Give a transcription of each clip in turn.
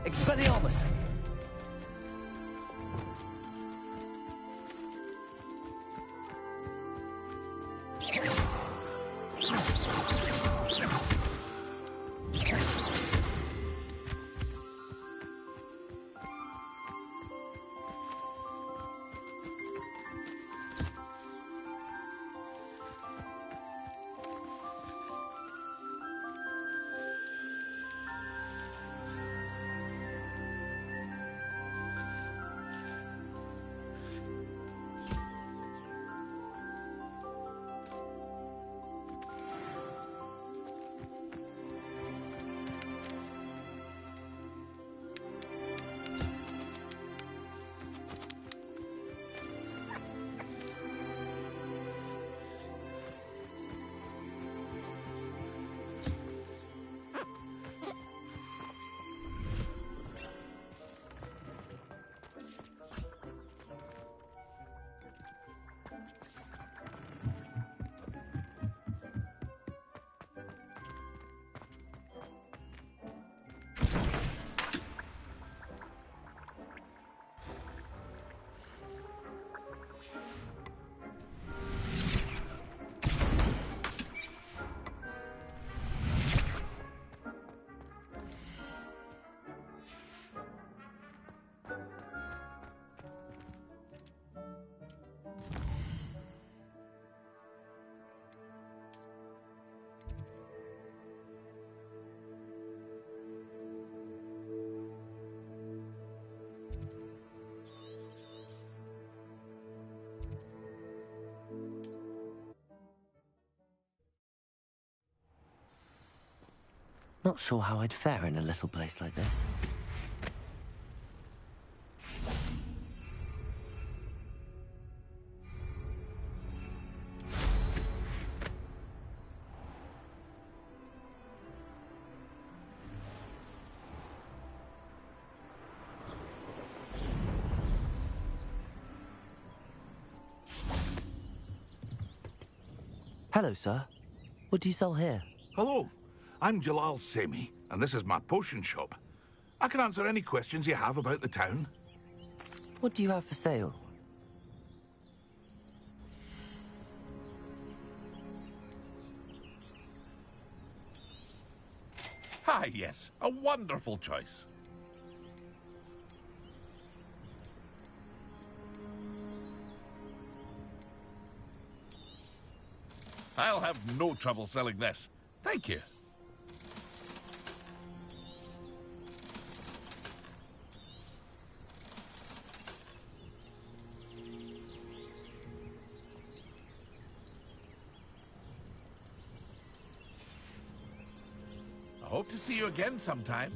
Expelliarmus! Not sure how I'd fare in a little place like this. Hello, sir. What do you sell here? Hello, I'm Jalal Semi, and this is my potion shop. I can answer any questions you have about the town. What do you have for sale? Ah, yes, a wonderful choice. I'll have no trouble selling this. Thank you. I hope to see you again sometime.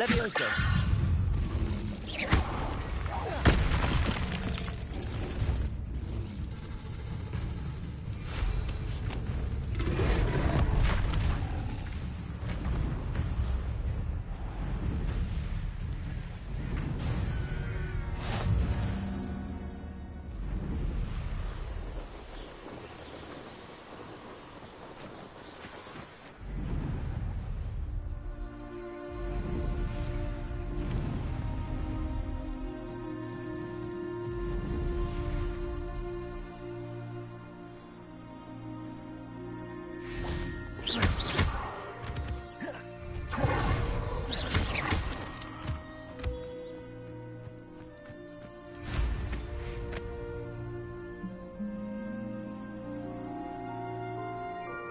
Levioso.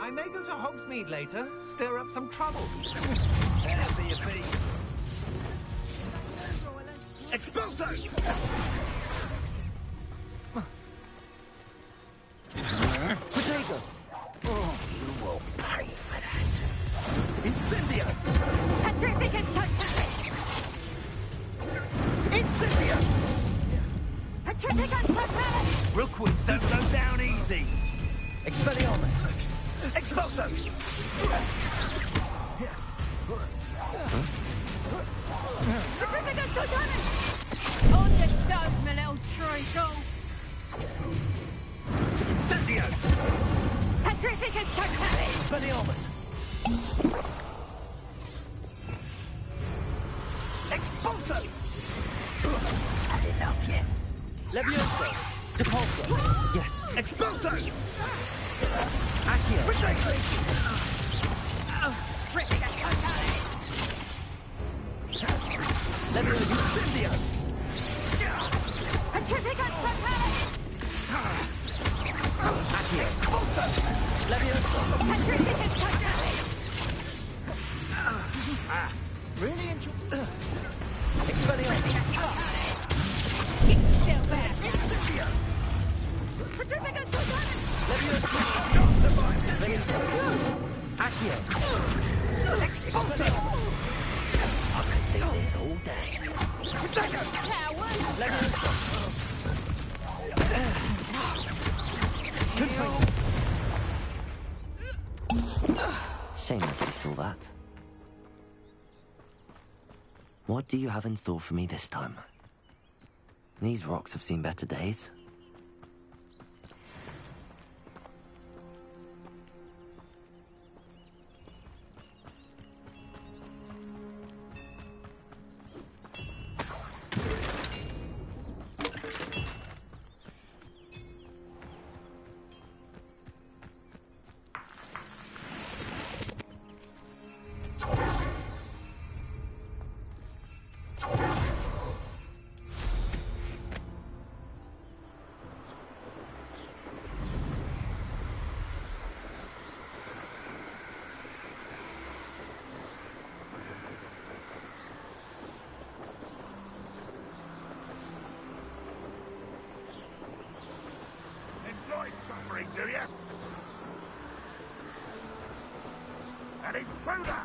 I may go to Hogsmeade later, stir up some trouble. There for your feet. Expulso! Potato! Oh, you will pay for that. Incendio! Petrificus totalis! Incendio! Petrificus totalis! Rookwoods don't go down easy. Expelliarmus! Expulso! Petrificus totalis! On your toes, my little treacle! Incendio! Petrificus totalis! Expelliarmus! Expulso! Had enough yet? Levioso! Depulso! Yes! Expulso! Accio! Ridiculous! Petrificus totalis! Levioso! Incendio! Petrificus totalis! Accio! Expulso! Levioso! Petrificus totalis! Really enjoy... Expelliarmus! Still bad! Incendio! Petrificus totalis! Levioso! Not surviving! Accio! Expulso! I could do this all day. Potato! Coward! Levioso! Shame I missed all that. What do you have in store for me this time? These rocks have seen better days. Enjoy suffering, do you? An intruder!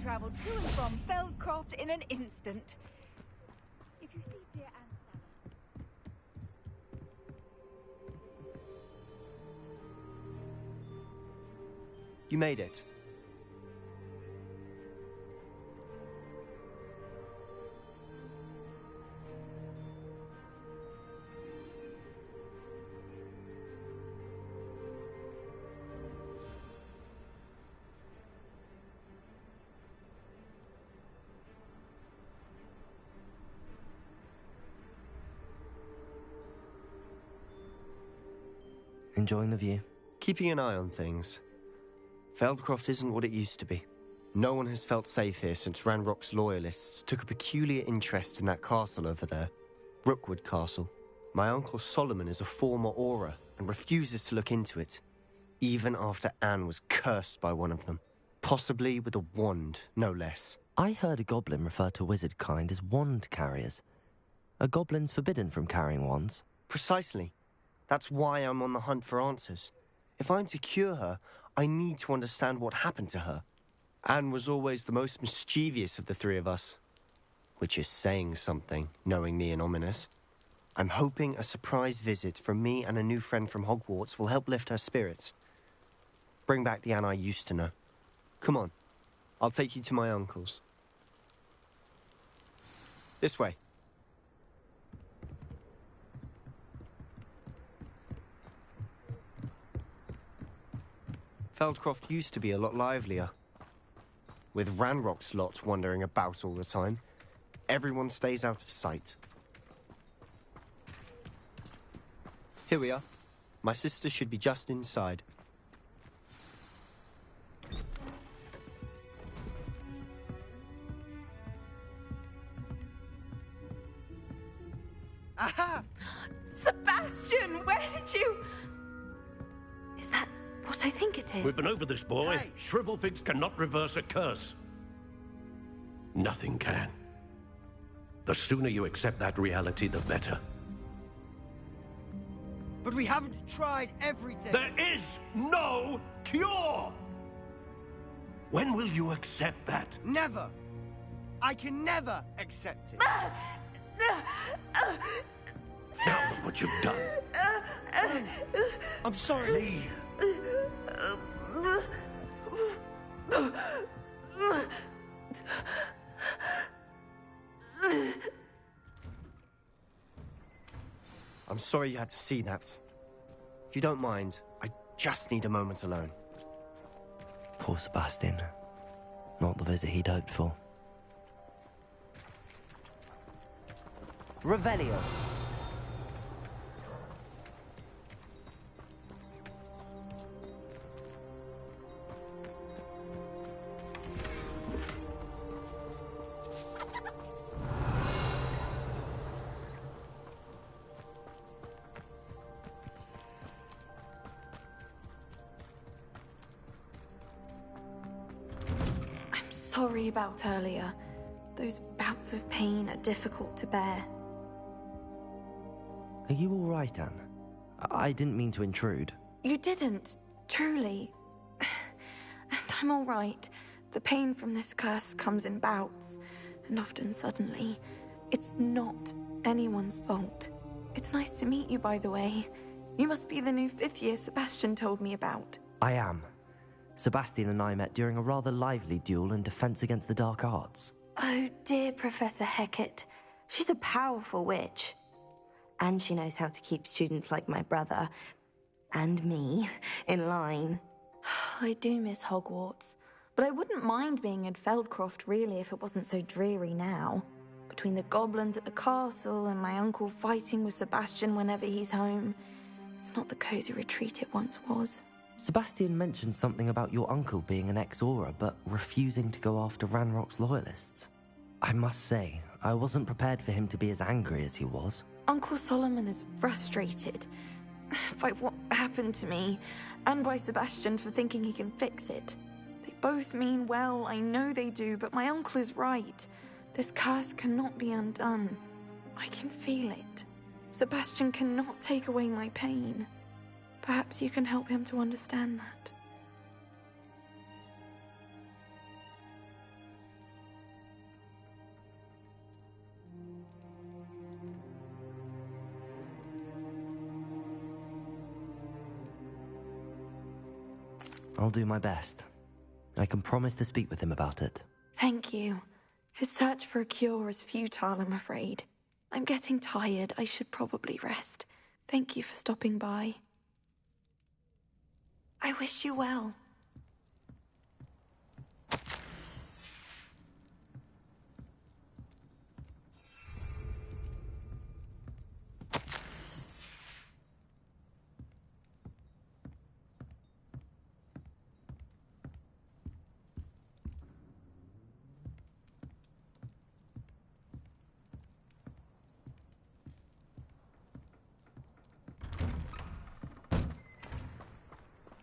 travel to and from Feldcroft in an instant. If you see dear Anne You made it. Enjoying the view? Keeping an eye on things. Feldcroft isn't what it used to be. No one has felt safe here since Ranrock's loyalists took a peculiar interest in that castle over there. Rookwood Castle. My uncle Solomon is a former Auror and refuses to look into it, even after Anne was cursed by one of them. Possibly with a wand, no less. I heard a goblin refer to wizard kind as wand carriers. Are goblins forbidden from carrying wands? Precisely. That's why I'm on the hunt for answers. If I'm to cure her, I need to understand what happened to her. Anne was always the most mischievous of the three of us. Which is saying something, knowing me and Ominous. I'm hoping a surprise visit from me and a new friend from Hogwarts will help lift her spirits. Bring back the Anne I used to know. Come on, I'll take you to my uncle's. This way. Feldcroft used to be a lot livelier. With Ranrock's lot wandering about all the time, everyone stays out of sight. Here we are. My sister should be just inside. Aha! Sebastian, where did you... Is that what I think it is? We've been over this, boy. Hey. Shrivelfigs cannot reverse a curse. Nothing can. The sooner you accept that reality, the better. But we haven't tried everything. There is no cure! When will you accept that? Never. I can never accept it. Now look what you've done. I'm sorry. Leave. I'm sorry you had to see that. If you don't mind, I just need a moment alone. Poor Sebastian. Not the visit he'd hoped for. Revelio. Sorry about earlier. Those bouts of pain are difficult to bear. Are you all right, Anne? I didn't mean to intrude. You didn't, truly. And I'm all right. The pain from this curse comes in bouts, and often suddenly. It's not anyone's fault. It's nice to meet you, by the way. You must be the new 5th year Sebastian told me about. I am. Sebastian and I met during a rather lively duel in Defense Against the Dark Arts. Oh, dear Professor Hecat. She's a powerful witch. And she knows how to keep students like my brother, and me, in line. I do miss Hogwarts, but I wouldn't mind being in Feldcroft, really, if it wasn't so dreary now. Between the goblins at the castle and my uncle fighting with Sebastian whenever he's home, it's not the cozy retreat it once was. Sebastian mentioned something about your uncle being an ex-Auror, but refusing to go after Ranrock's loyalists. I must say, I wasn't prepared for him to be as angry as he was. Uncle Solomon is frustrated by what happened to me, and by Sebastian for thinking he can fix it. They both mean well, I know they do, but my uncle is right. This curse cannot be undone. I can feel it. Sebastian cannot take away my pain. Perhaps you can help him to understand that. I'll do my best. I can promise to speak with him about it. Thank you. His search for a cure is futile, I'm afraid. I'm getting tired. I should probably rest. Thank you for stopping by. I wish you well.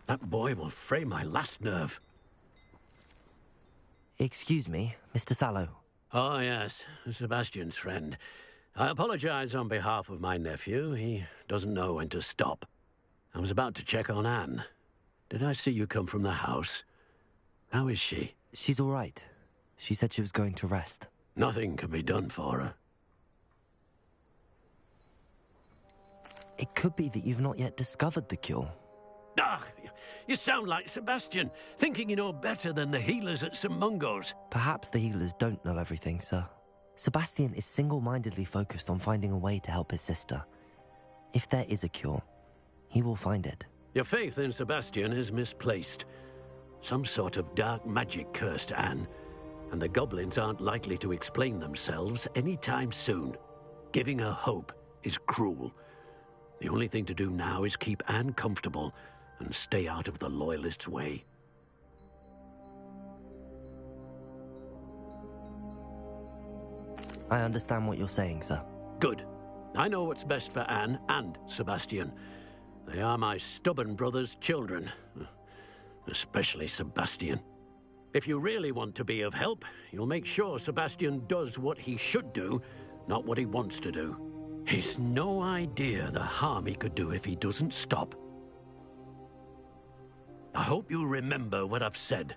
That boy will fray my last nerve. Excuse me, Mr. Sallow. Oh, yes, Sebastian's friend. I apologize on behalf of my nephew. He doesn't know when to stop. I was about to check on Anne. Did I see you come from the house? How is she? She's all right. She said she was going to rest. Nothing can be done for her. It could be that you've not yet discovered the cure. Ah, you sound like Sebastian, thinking you know better than the healers at St. Mungo's. Perhaps the healers don't know everything, sir. Sebastian is single-mindedly focused on finding a way to help his sister. If there is a cure, he will find it. Your faith in Sebastian is misplaced. Some sort of dark magic cursed Anne, and the goblins aren't likely to explain themselves anytime soon. Giving her hope is cruel. The only thing to do now is keep Anne comfortable and stay out of the Loyalists' way. I understand what you're saying, sir. Good. I know what's best for Anne and Sebastian. They are my stubborn brother's children. Especially Sebastian. If you really want to be of help, you'll make sure Sebastian does what he should do, not what he wants to do. He's no idea the harm he could do if he doesn't stop. I hope you remember what I've said.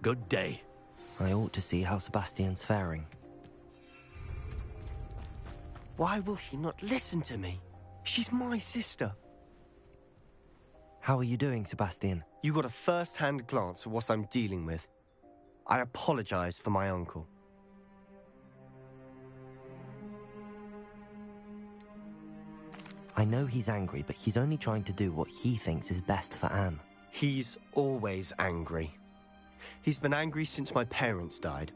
Good day. I ought to see how Sebastian's faring. Why will he not listen to me? She's my sister. How are you doing, Sebastian? You got a first-hand glance at what I'm dealing with. I apologize for my uncle. I know he's angry, but he's only trying to do what he thinks is best for Anne. He's always angry. He's been angry since my parents died.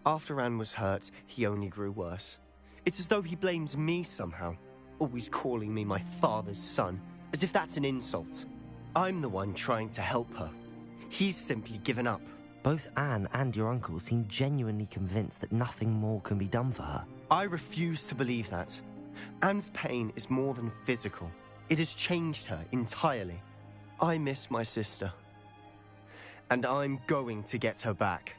After Anne was hurt, he only grew worse. It's as though he blames me somehow, always calling me my father's son, as if that's an insult. I'm the one trying to help her. He's simply given up. Both Anne and your uncle seem genuinely convinced that nothing more can be done for her. I refuse to believe that. Anne's pain is more than physical. It has changed her entirely. I miss my sister. And I'm going to get her back.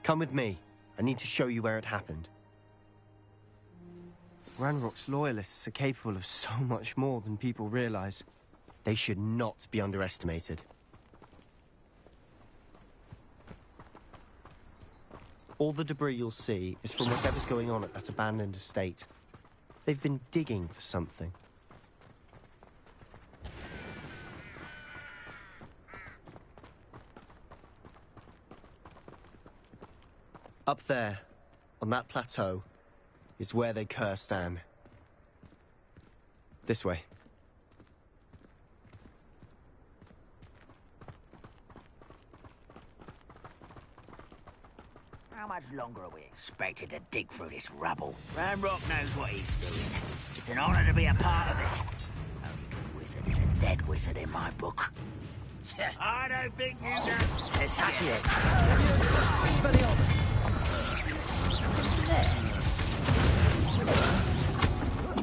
Come with me. I need to show you where it happened. Ranrock's loyalists are capable of so much more than people realize. They should not be underestimated. All the debris you'll see is from whatever's going on at that abandoned estate. They've been digging for something. Up there, on that plateau, is where they cursed Anne. This way. How much longer are we expected to dig through this rubble? Ranrock knows what he's doing. It's an honor to be a part of it. Only good wizard is a dead wizard in my book. I don't think you know. Zacchaeus.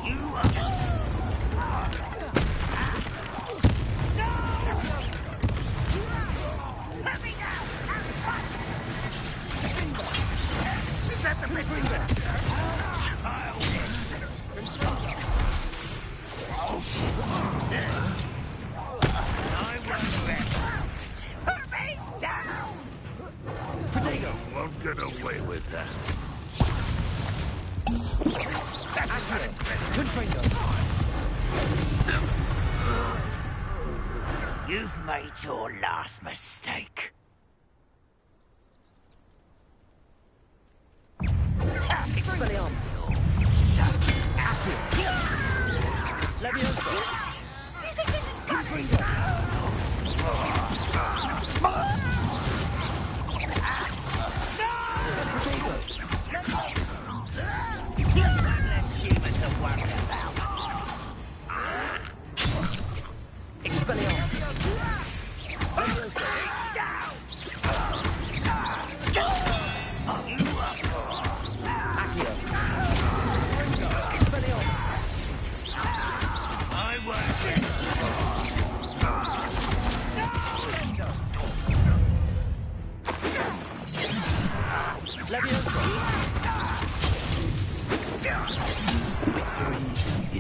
You are... Let me go! Is that the finger? Put me down! Potato won't get away with that. Good finger. You've made your last mistake. Expelliarmus. Leviosa. Do you think this is good?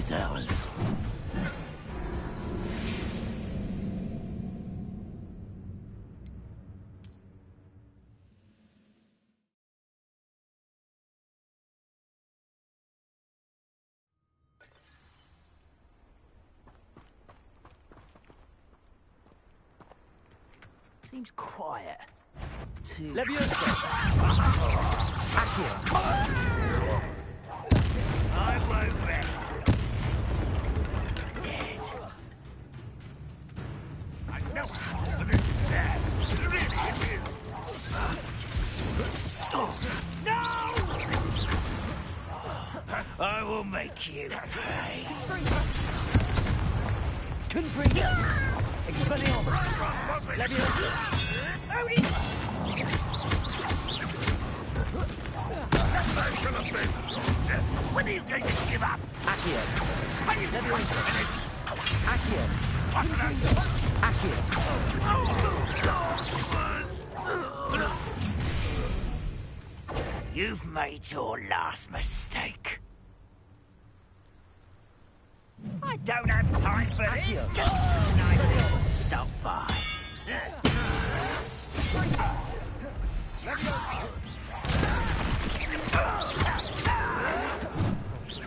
is ours. Seems quiet. Too... Leviosa! Accio! I won't rest. Dead. I know but this is sad. Really, it is. No! I will make you pay. Confringo! Expelliarmus! Leviosa! When are you going to give up? Accio! When are you Accio! Accio! You've made your last mistake. I don't have time for this. Nice little stop by.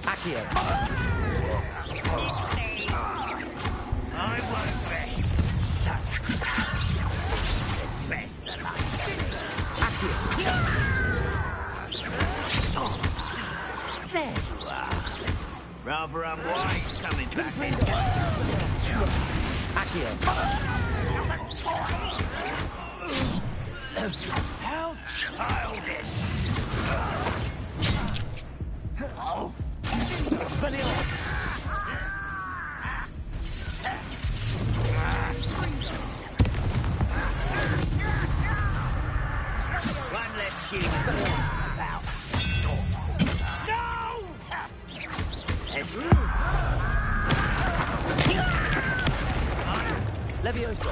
Accio! I won't rest. Such the best that I can. There you are. Rather unwise coming back this way. How childish. Expelliarmus! One less kid about. No! Let's go. Leviosa!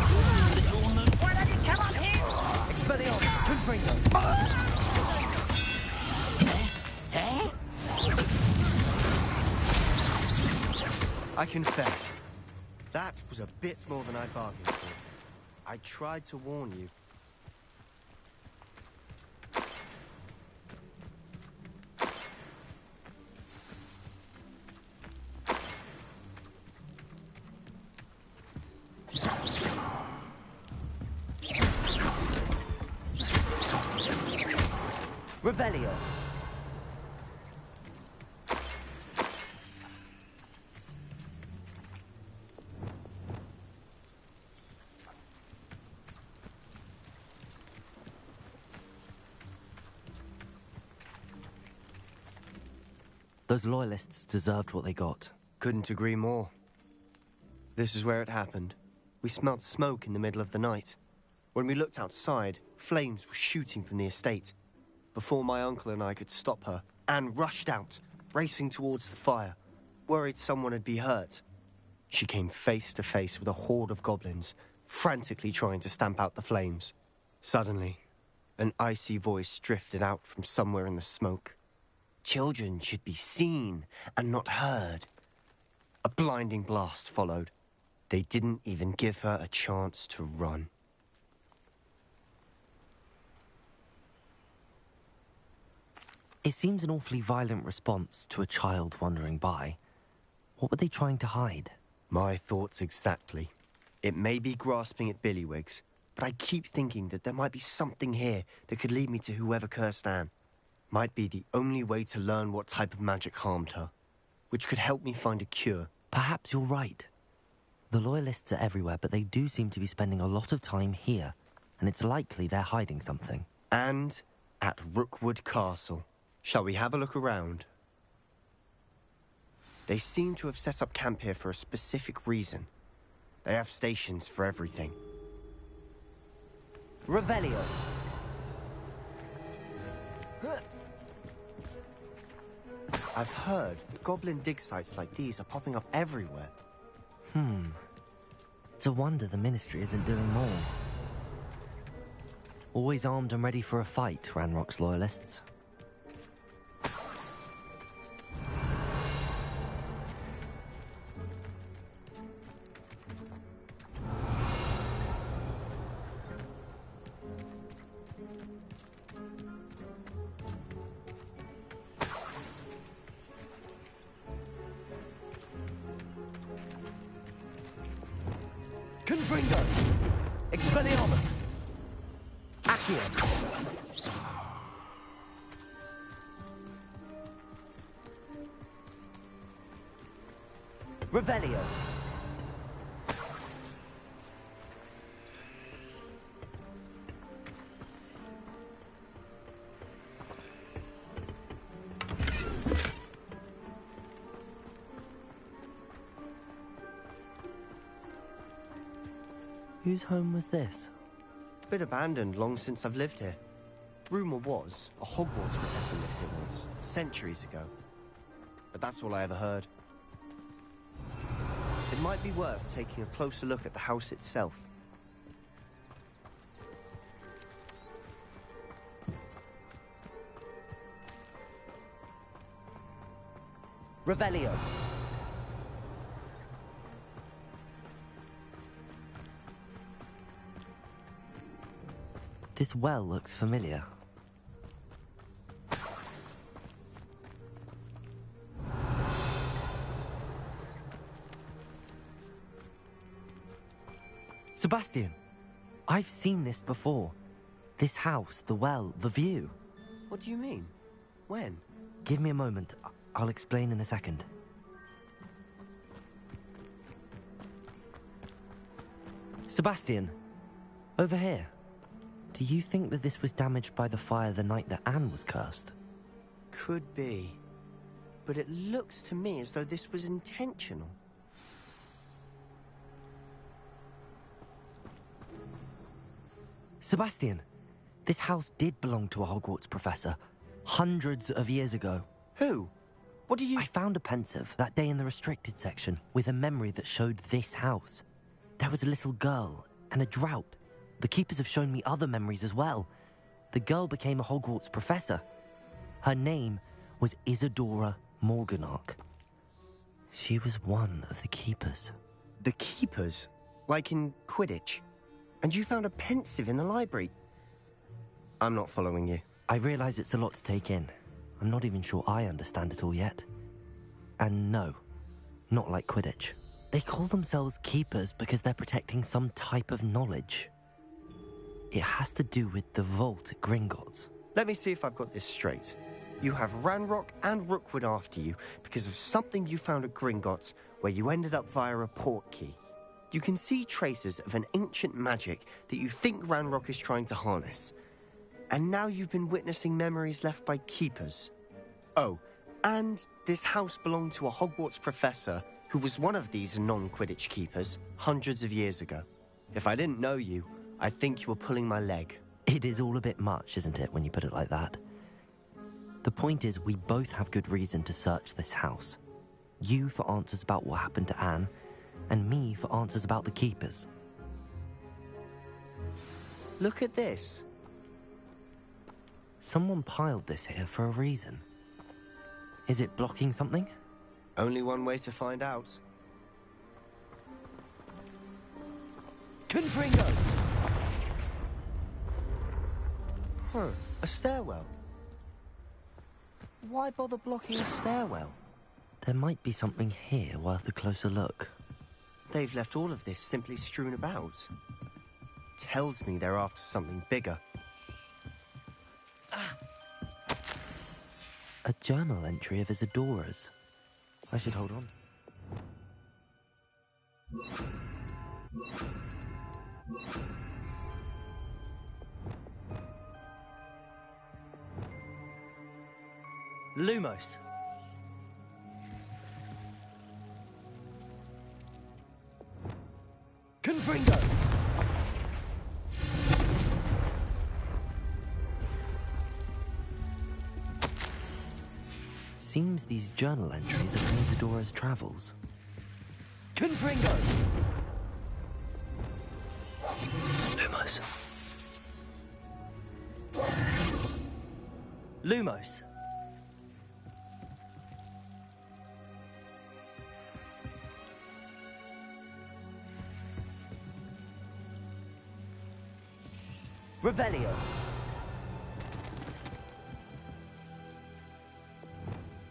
Why don't you come up here? Expelliarmus! Confringo! I confess, that was a bit more than I bargained for. I tried to warn you. Revelio. Those loyalists deserved what they got. Couldn't agree more. This is where it happened. We smelled smoke in the middle of the night. When we looked outside, flames were shooting from the estate. Before my uncle and I could stop her, Anne rushed out, racing towards the fire, worried someone had been hurt. She came face to face with a horde of goblins, frantically trying to stamp out the flames. Suddenly, an icy voice drifted out from somewhere in the smoke. Children should be seen and not heard. A blinding blast followed. They didn't even give her a chance to run. It seems an awfully violent response to a child wandering by. What were they trying to hide? My thoughts exactly. It may be grasping at Billywigs, but I keep thinking that there might be something here that could lead me to whoever cursed Anne. Might be the only way to learn what type of magic harmed her, which could help me find a cure. Perhaps you're right. The Loyalists are everywhere, but they do seem to be spending a lot of time here, and it's likely they're hiding something. And at Rookwood Castle. Shall we have a look around? They seem to have set up camp here for a specific reason. They have stations for everything. Revelio. I've heard that goblin dig sites like these are popping up everywhere. It's a wonder the Ministry isn't doing more. Always armed and ready for a fight, Ranrock's Loyalists. Confringo! Expelliarmus! Accio! Revelio! Whose home was this? Bit abandoned long since I've lived here. Rumour was, a Hogwarts professor lived here once, centuries ago. But that's all I ever heard. It might be worth taking a closer look at the house itself. Revelio. This well looks familiar. Sebastian, I've seen this before. This house, the well, the view. What do you mean? When? Give me a moment. I'll explain in a second. Sebastian, over here. Do you think that this was damaged by the fire the night that Anne was cursed? Could be. But it looks to me as though this was intentional. Sebastian, this house did belong to a Hogwarts professor, hundreds of years ago. Who? What do you... I found a pensive that day in the restricted section with a memory that showed this house. There was a little girl and a drought. The keepers have shown me other memories as well. The girl became a Hogwarts professor. Her name was Isadora Morganach. She was one of the keepers. The keepers? Like in Quidditch? And you found a pensive in the library? I'm not following you. I realize it's a lot to take in. I'm not even sure I understand it all yet. And no, not like Quidditch. They call themselves keepers because they're protecting some type of knowledge. It has to do with the vault at Gringotts. Let me see if I've got this straight. You have Ranrock and Rookwood after you because of something you found at Gringotts where you ended up via a port key. You can see traces of an ancient magic that you think Ranrock is trying to harness. And now you've been witnessing memories left by keepers. Oh, and this house belonged to a Hogwarts professor who was one of these non-Quidditch keepers hundreds of years ago. If I didn't know you, I'd think you were pulling my leg. It is all a bit much, isn't it, when you put it like that? The point is, we both have good reason to search this house. You for answers about what happened to Anne, and me for answers about the keepers. Look at this. Someone piled this here for a reason. Is it blocking something? Only one way to find out. Confringo! Huh, a stairwell. Why bother blocking a stairwell? There might be something here worth a closer look. They've left all of this simply strewn about. Tells me they're after something bigger. A journal entry of Isadora's. I should hold on. Lumos. Confringo. Seems these journal entries are from Isadora's travels. Confringo. Lumos. Lumos. Revelio.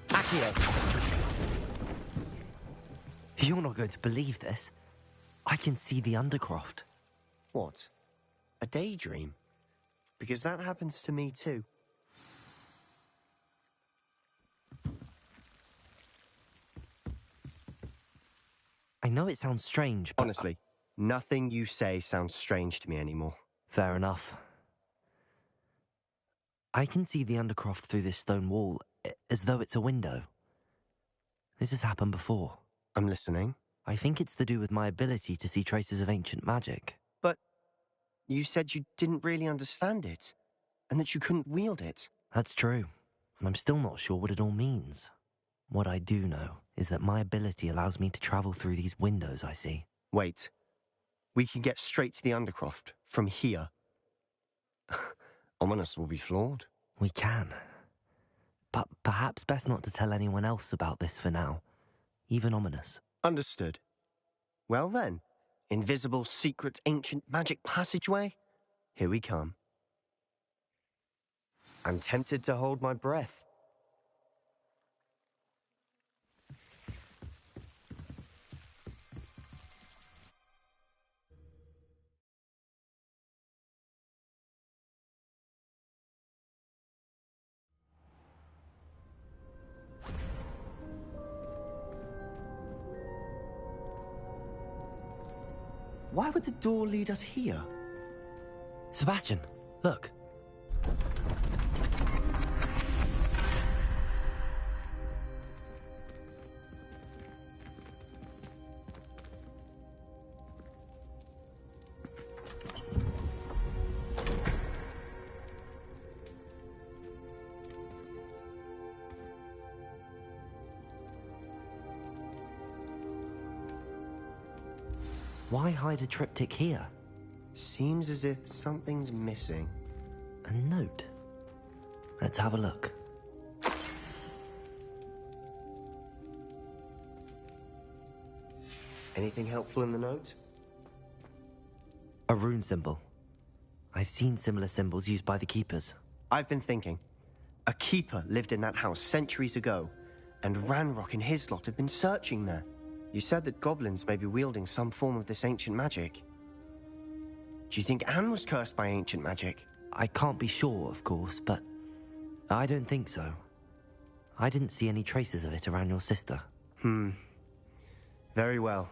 Accio. You're not going to believe this. I can see the Undercroft. What? A daydream? Because that happens to me too. I know it sounds strange, but... Honestly, nothing you say sounds strange to me anymore. Fair enough. I can see the Undercroft through this stone wall, as though it's a window. This has happened before. I'm listening. I think it's to do with my ability to see traces of ancient magic. But you said you didn't really understand it, and that you couldn't wield it. That's true, and I'm still not sure what it all means. What I do know is that my ability allows me to travel through these windows I see. Wait. We can get straight to the Undercroft from here. Ominous will be flawed. We can. But perhaps best not to tell anyone else about this for now. Even Ominous. Understood. Well then, invisible, secret, ancient magic passageway? Here we come. I'm tempted to hold my breath. Why would the door lead us here? Sebastian, look. Why hide a triptych here? Seems as if something's missing. A note. Let's have a look. Anything helpful in the note? A rune symbol. I've seen similar symbols used by the keepers. I've been thinking. A keeper lived in that house centuries ago, and Ranrock and his lot have been searching there. You said that goblins may be wielding some form of this ancient magic. Do you think Anne was cursed by ancient magic? I can't be sure, of course, but I don't think so. I didn't see any traces of it around your sister. Very well.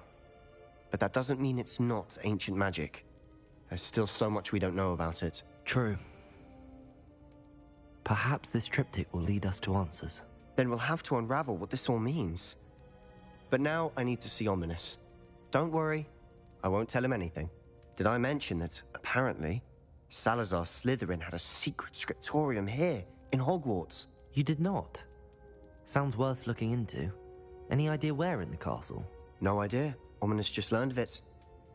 But that doesn't mean it's not ancient magic. There's still so much we don't know about it. True. Perhaps this triptych will lead us to answers. Then we'll have to unravel what this all means. But now I need to see Ominous. Don't worry, I won't tell him anything. Did I mention that, apparently, Salazar Slytherin had a secret scriptorium here, in Hogwarts? You did not? Sounds worth looking into. Any idea where in the castle? No idea. Ominous just learned of it.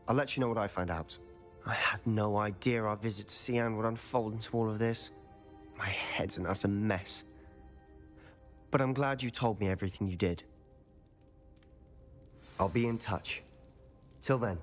I'll let you know what I find out. I had no idea our visit to Cian would unfold into all of this. My head's an utter mess. But I'm glad you told me everything you did. I'll be in touch. Till then.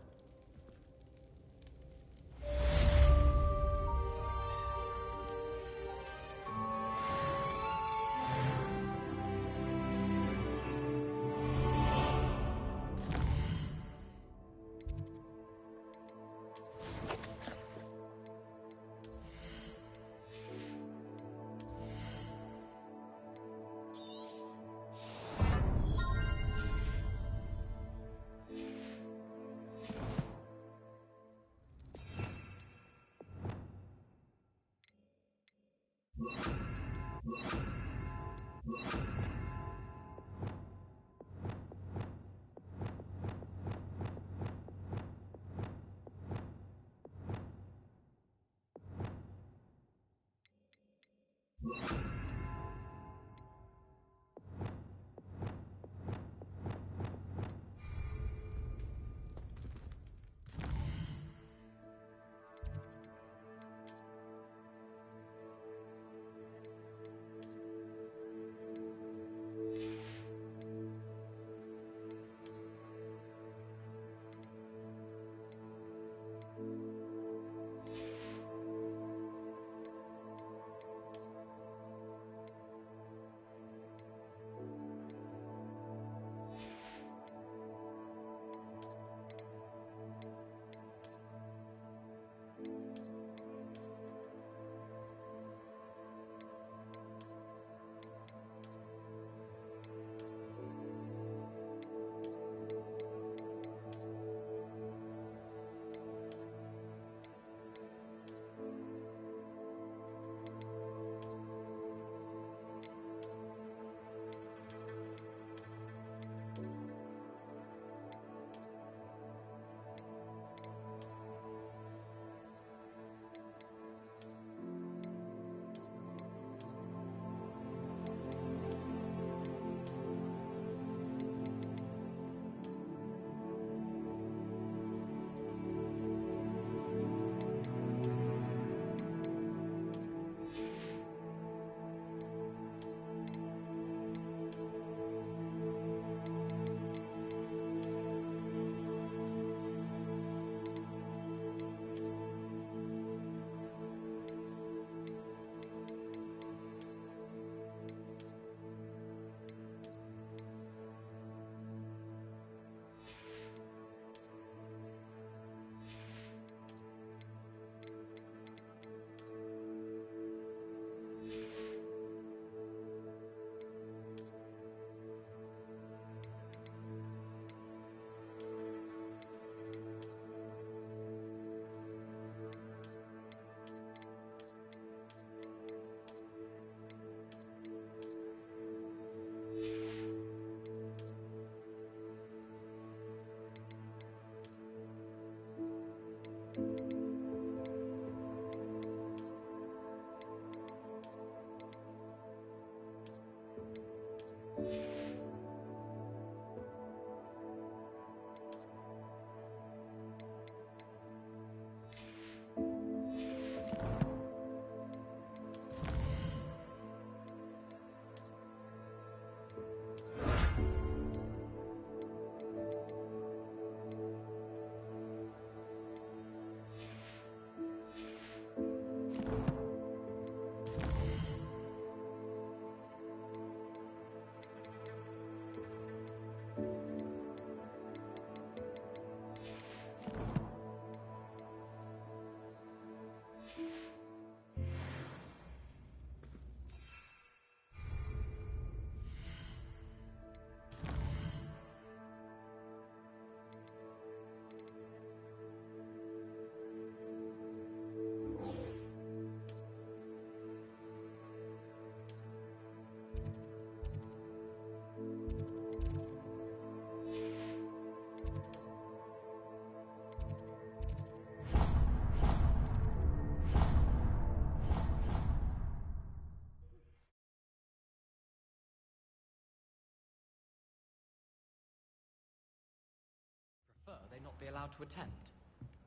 be allowed to attend.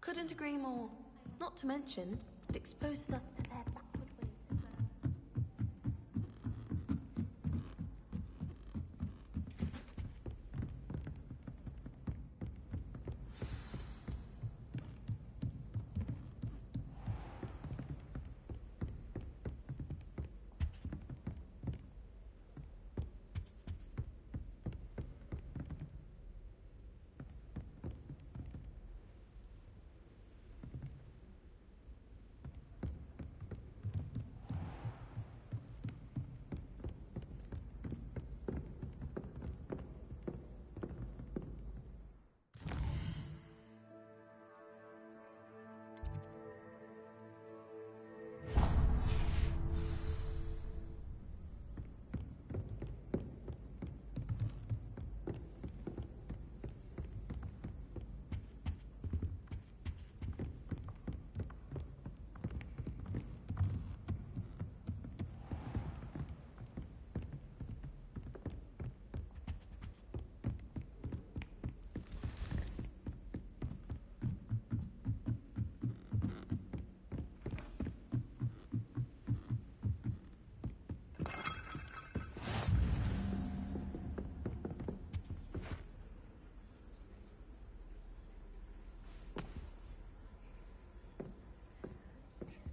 Couldn't agree more. Not to mention, it exposes us to their backward ways.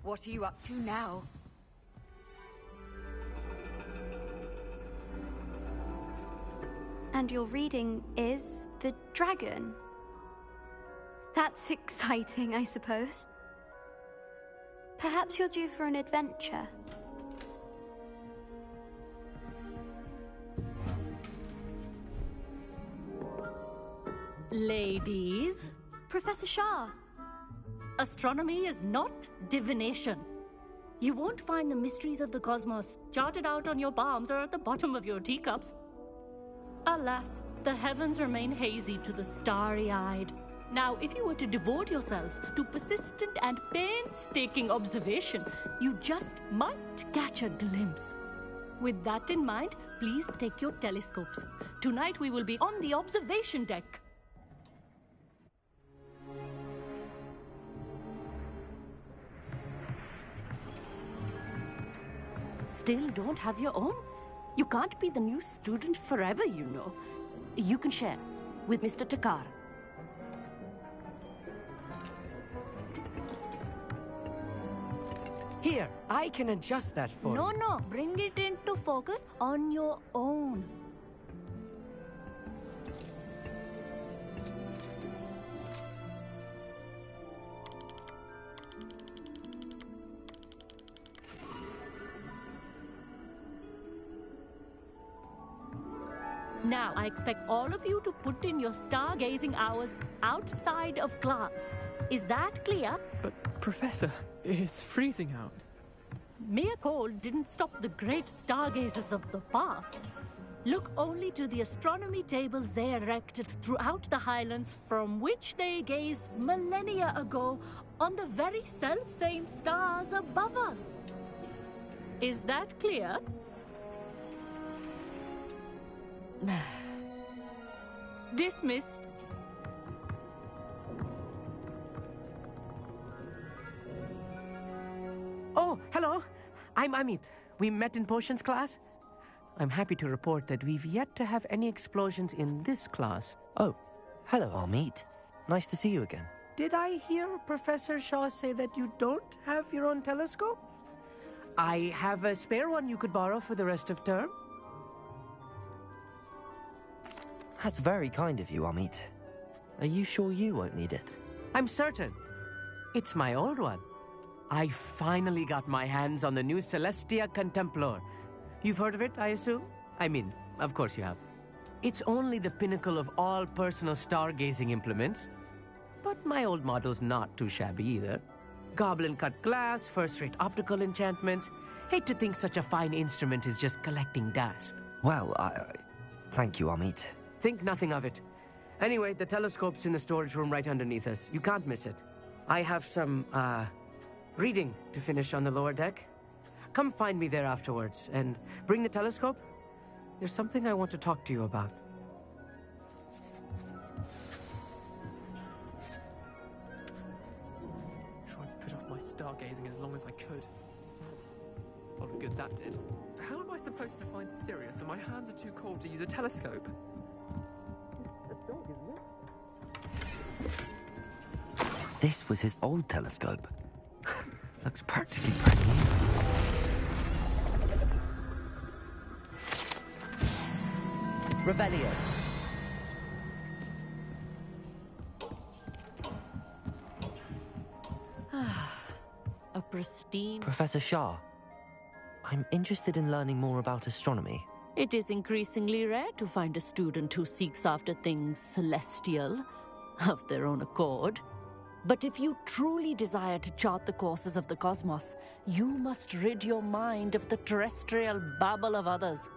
What are you up to now? And your reading is The Dragon. That's exciting, I suppose. Perhaps you're due for an adventure. Ladies, Professor Shah. astronomy is not divination. You won't find the mysteries of the cosmos charted out on your palms or at the bottom of your teacups. Alas, the heavens remain hazy to the starry-eyed. Now, if you were to devote yourselves to persistent and painstaking observation, you just might catch a glimpse. With that in mind, please take your telescopes. Tonight we will be on the observation deck. Still don't have your own? You can't be the new student forever, you know. You can share with Mr. Takar. Here, I can adjust that for you. No, bring it into focus on your own. Now, I expect all of you to put in your stargazing hours outside of class. Is that clear? But, Professor, it's freezing out. Mere cold didn't stop the great stargazers of the past. Look only to the astronomy tables they erected throughout the highlands from which they gazed millennia ago on the very self-same stars above us. Is that clear? Dismissed. Oh, hello. I'm Amit. We met in potions class. I'm happy to report that we've yet to have any explosions in this class. Oh, hello, Amit. Nice to see you again. Did I hear Professor Shaw say that you don't have your own telescope? I have a spare one you could borrow for the rest of term. That's very kind of you, Amit. Are you sure you won't need it? I'm certain. It's my old one. I finally got my hands on the new Celestia Contemplor. You've heard of it, I assume? I mean, of course you have. It's only the pinnacle of all personal stargazing implements. But my old model's not too shabby either. Goblin-cut glass, first-rate optical enchantments. Hate to think such a fine instrument is just collecting dust. Well, thank you, Amit. Think nothing of it. Anyway, the telescope's in the storage room right underneath us. You can't miss it. I have some, reading to finish on the lower deck. Come find me there afterwards, and bring the telescope. There's something I want to talk to you about. stargazing as long as I could. A lot of good that did. How am I supposed to find Sirius when my hands are too cold to use a telescope? That's dog, isn't it? This was his old telescope. Looks practically brand new. Revelio. A pristine... Professor Shah, I'm interested in learning more about astronomy. It is increasingly rare to find a student who seeks after things celestial, of their own accord. But if you truly desire to chart the courses of the cosmos, you must rid your mind of the terrestrial babble of others.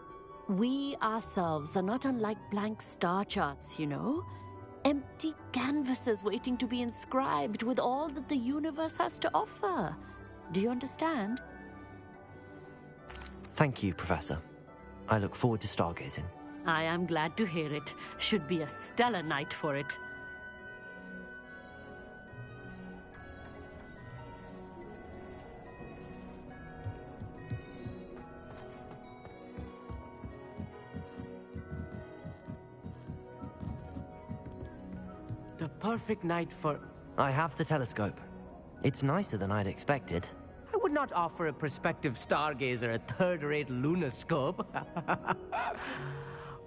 We ourselves are not unlike blank star charts, you know? Empty canvases waiting to be inscribed with all that the universe has to offer. Do you understand? Thank you, Professor. I look forward to stargazing. I am glad to hear it. Should be a stellar night for it. The perfect night for... I have the telescope. It's nicer than I'd expected. I would not offer a prospective stargazer a third-rate lunoscope.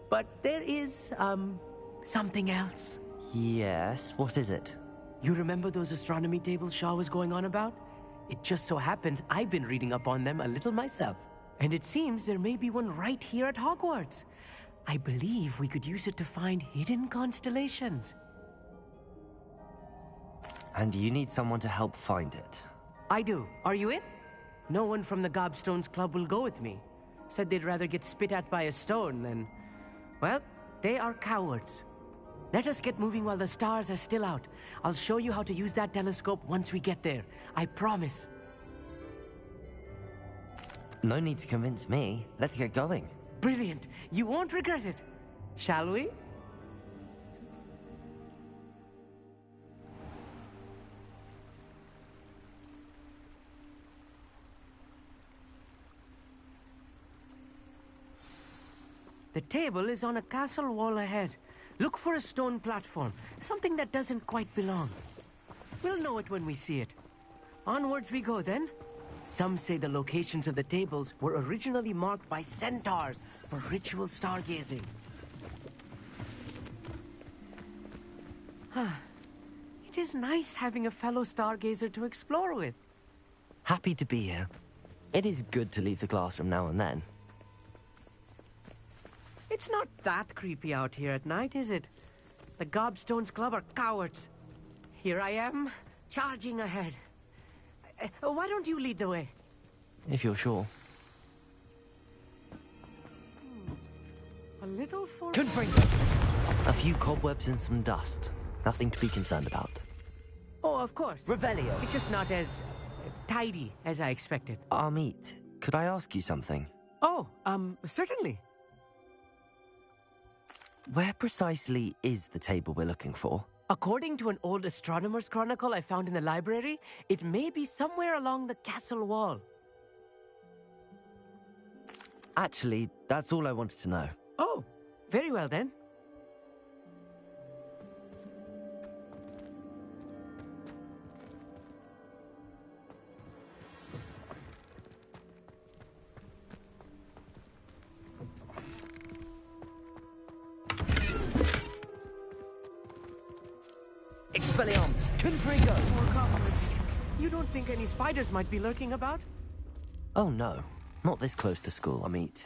But there is, something else. Yes, what is it? You remember those astronomy tables Shaw was going on about? It just so happens I've been reading up on them a little myself. And it seems there may be one right here at Hogwarts. I believe we could use it to find hidden constellations. And you need someone to help find it. I do. Are you in? No one from the Gobstones Club will go with me. Said they'd rather get spit at by a stone than... Well, they are cowards. Let us get moving while the stars are still out. I'll show you how to use that telescope once we get there. I promise. No need to convince me. Let's get going. Brilliant. You won't regret it. Shall we? The table is on a castle wall ahead. Look for a stone platform, something that doesn't quite belong. We'll know it when we see it. Onwards we go then. Some say the locations of the tables were originally marked by centaurs for ritual stargazing. It is nice having a fellow stargazer to explore with. Happy to be here. It is good to leave the classroom now and then. It's not that creepy out here at night, is it? The Gobstones Club are cowards. Here I am, charging ahead. Why don't you lead the way? If you're sure. A little for... A few cobwebs and some dust. Nothing to be concerned about. Oh, of course. Revelio. It's just not as tidy as I expected. Amit, could I ask you something? Oh, certainly. Where precisely is the table we're looking for? According to an old astronomer's chronicle I found in the library, it may be somewhere along the castle wall. Actually, that's all I wanted to know. Oh, very well then. Expelliarmus! Confringo! More cobwebs. You don't think any spiders might be lurking about? Oh no, not this close to school, Amit.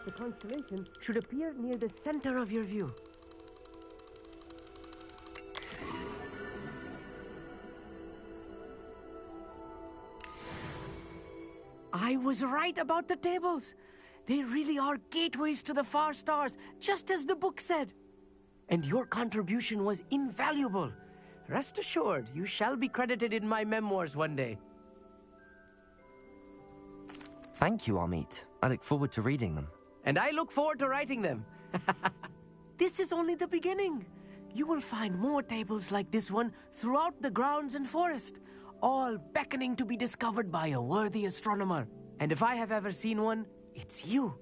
The constellation should appear near the center of your view. I was right about the tables. They really are gateways to the far stars, just as the book said. And your contribution was invaluable. Rest assured, you shall be credited in my memoirs one day. Thank you, Amit. I look forward to reading them. And I look forward to writing them. This is only the beginning. you will find more tables like this one throughout the grounds and forest, all beckoning to be discovered by a worthy astronomer. And if I have ever seen one, it's you.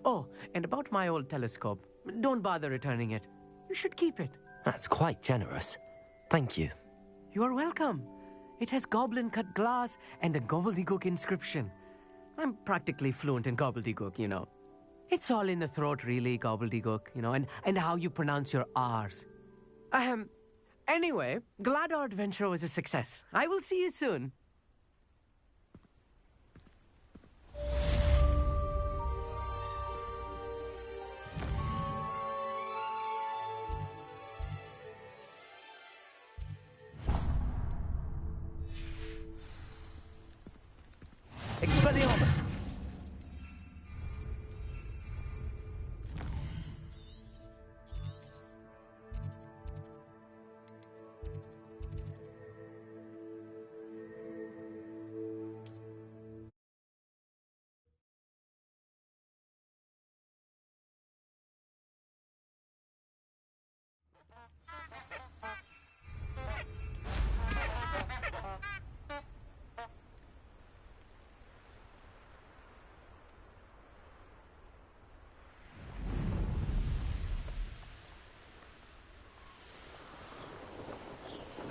Oh, and about my old telescope, don't bother returning it. You should keep it. That's quite generous. Thank you. You are welcome. It has goblin-cut glass and a gobbledygook inscription. I'm practically fluent in gobbledygook, you know. It's all in the throat, really, gobbledygook, you know, and how you pronounce your R's. Anyway, glad our adventure was a success. I will see you soon. Expelliarmus!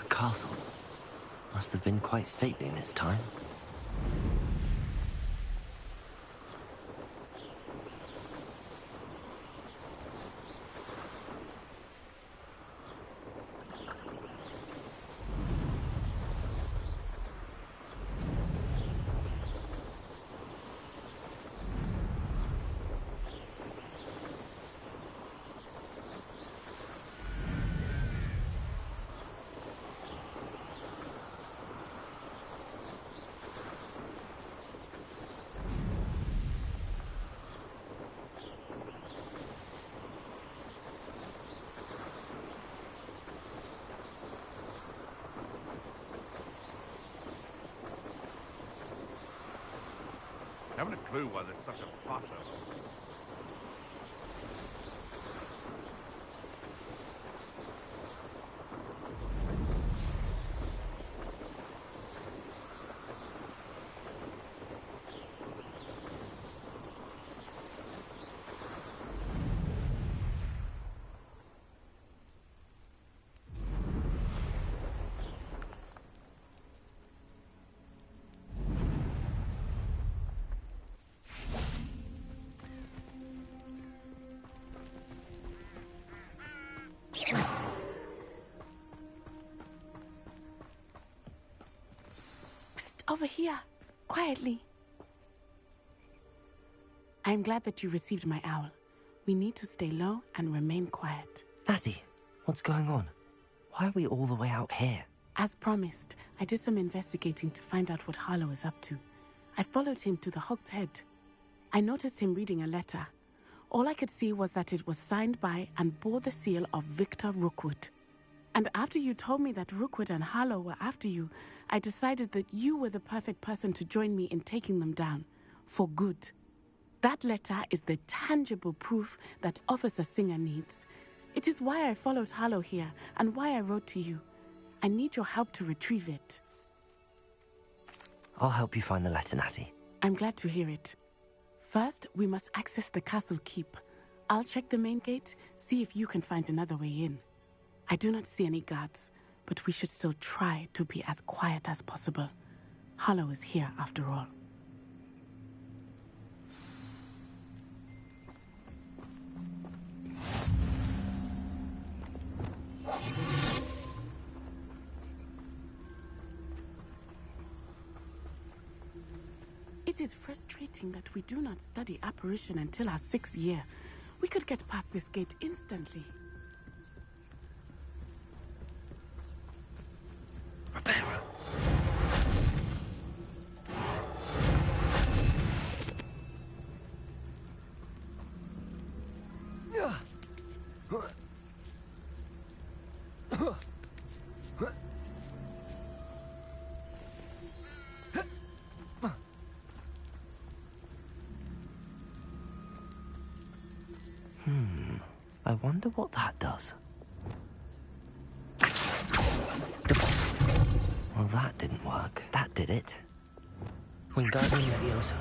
Castle. Must have been quite stately in its time. I haven't a clue why there's such a fuss over it. Over here, quietly. I am glad that you received my owl. We need to stay low and remain quiet. Natty, what's going on? Why are we all the way out here? As promised, I did some investigating to find out what Harlow is up to. I followed him to the Hog's Head. I noticed him reading a letter. All I could see was that it was signed by and bore the seal of Victor Rookwood. And after you told me that Rookwood and Harlow were after you, I decided that you were the perfect person to join me in taking them down. For good. That letter is the tangible proof that Officer Singer needs. It is why I followed Harlow here and why I wrote to you. I need your help to retrieve it. I'll help you find the letter, Natty. I'm glad to hear it. First, we must access the castle keep. I'll check the main gate, see if you can find another way in. I do not see any guards, but we should still try to be as quiet as possible. Harlow is here after all. It is frustrating that we do not study apparition until our 6th year. We could get past this gate instantly. I wonder what that does. Deposit. Well, that didn't work. That did it. Wingardium Leviosa.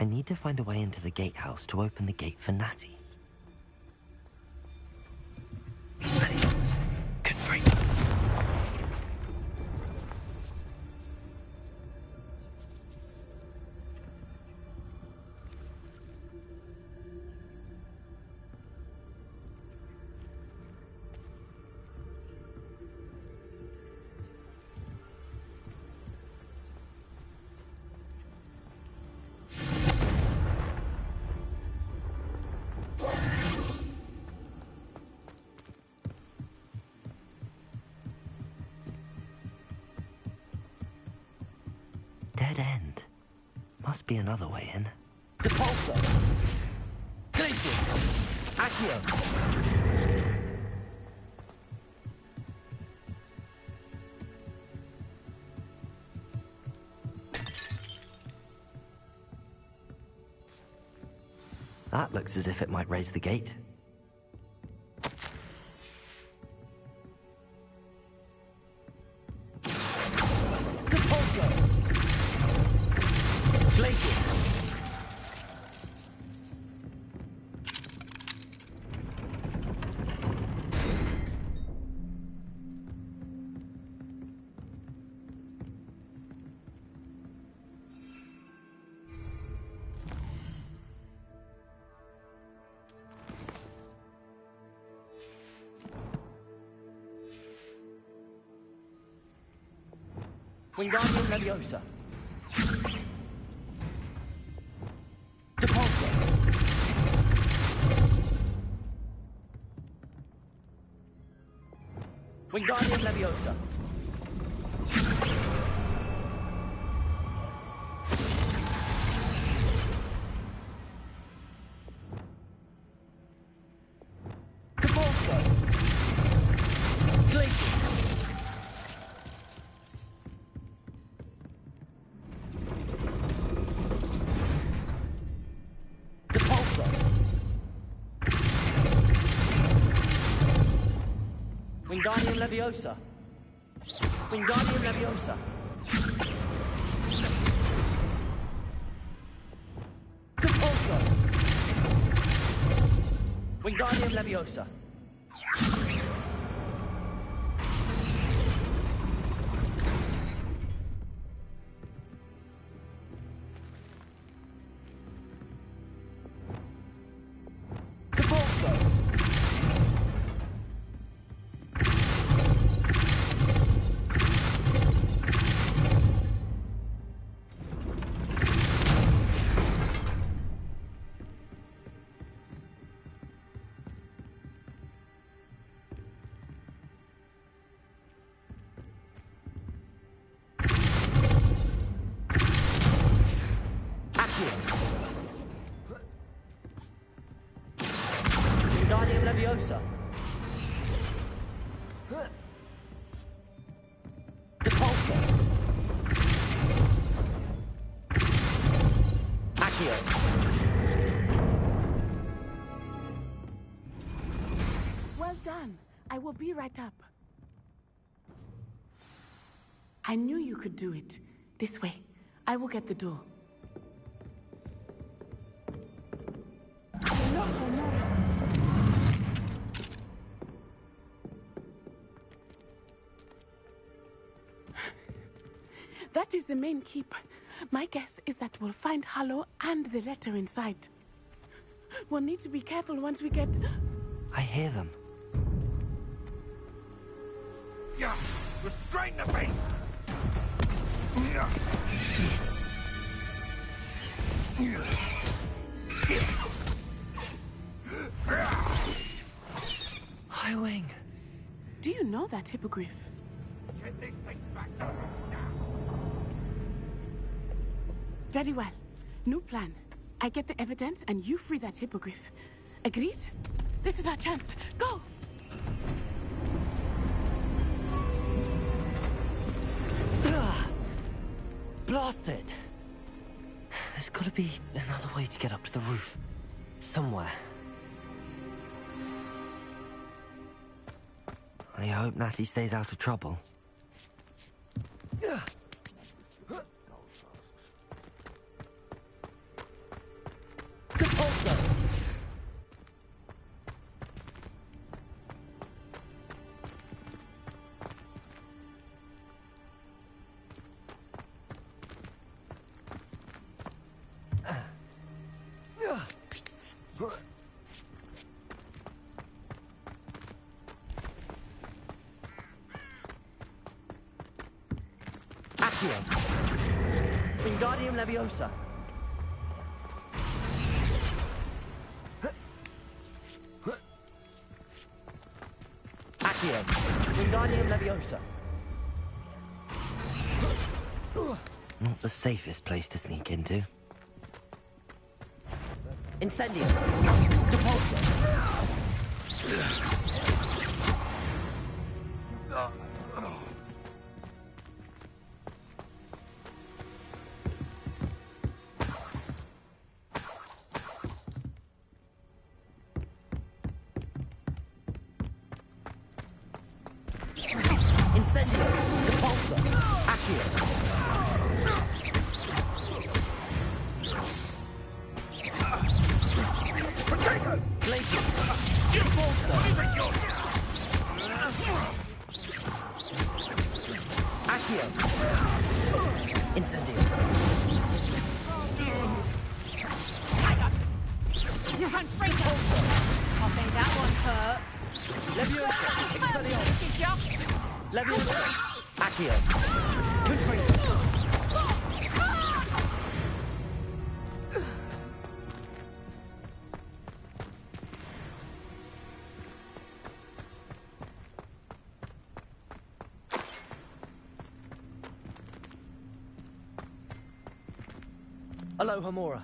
I need to find a way into the gatehouse to open the gate for Natty. Expelliarmus. Confirm. Dead end. Must be another way in. Depulso! Glacius! Accio! That looks as if it might raise the gate. Wingardium Leviosa. Depulso. Wingardium Leviosa. Depulso. Glacius. Wingardium Leviosa. Wingardium Leviosa. Depulso. Wingardium Leviosa. Wingardium Leviosa. Depulso. Accio. Well done. I will be right up. I knew you could do it. This way. I will get the door. No. main keep. My guess is that we'll find Harlow and the letter inside. We'll need to be careful once we get... I hear them. Yeah, restrain the beast! High Wing. Do you know that hippogriff? Get this thing back now! Very well. New plan. I get the evidence and you free that hippogriff. Agreed? This is our chance. Go! Blast it! There's gotta be another way to get up to the roof. Somewhere. I hope Natty stays out of trouble. Wingardium Leviosa. Accio. Wingardium Leviosa. Not the safest place to sneak into. Incendio. Depulso. Incendio. Depulso. Accio. Potato! Glacius. Depulso! Accio. Incendio. You run free! I think that one hurt. Leviosa. Expelliarmus. Leviosa. Accio. Confringo. Aloha Mora.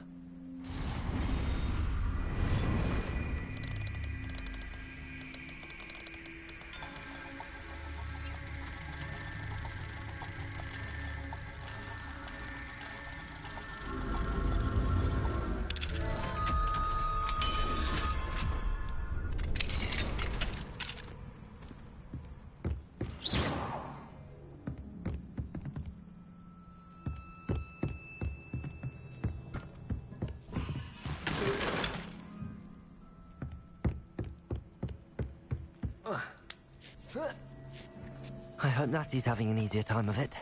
I hope Natty's having an easier time of it.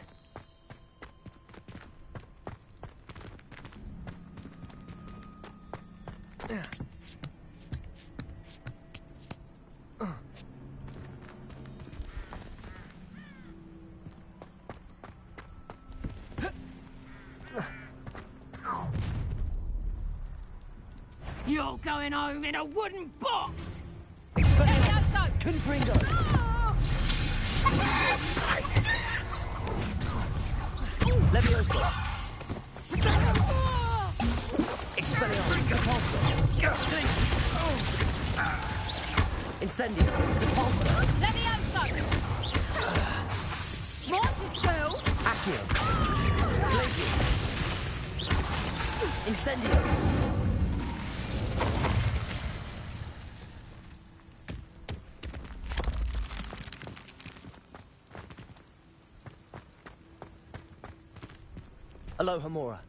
You're going home in a wooden box! Expelliarmus. Confringo. Leviosa. Expelliarmus. Depulso. Incendio. Depulso. Leviosa! Mortis will! Accio. Glacius. Incendio. Aloha Mora.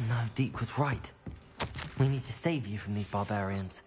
No, Deke was right. We need to save you from these barbarians.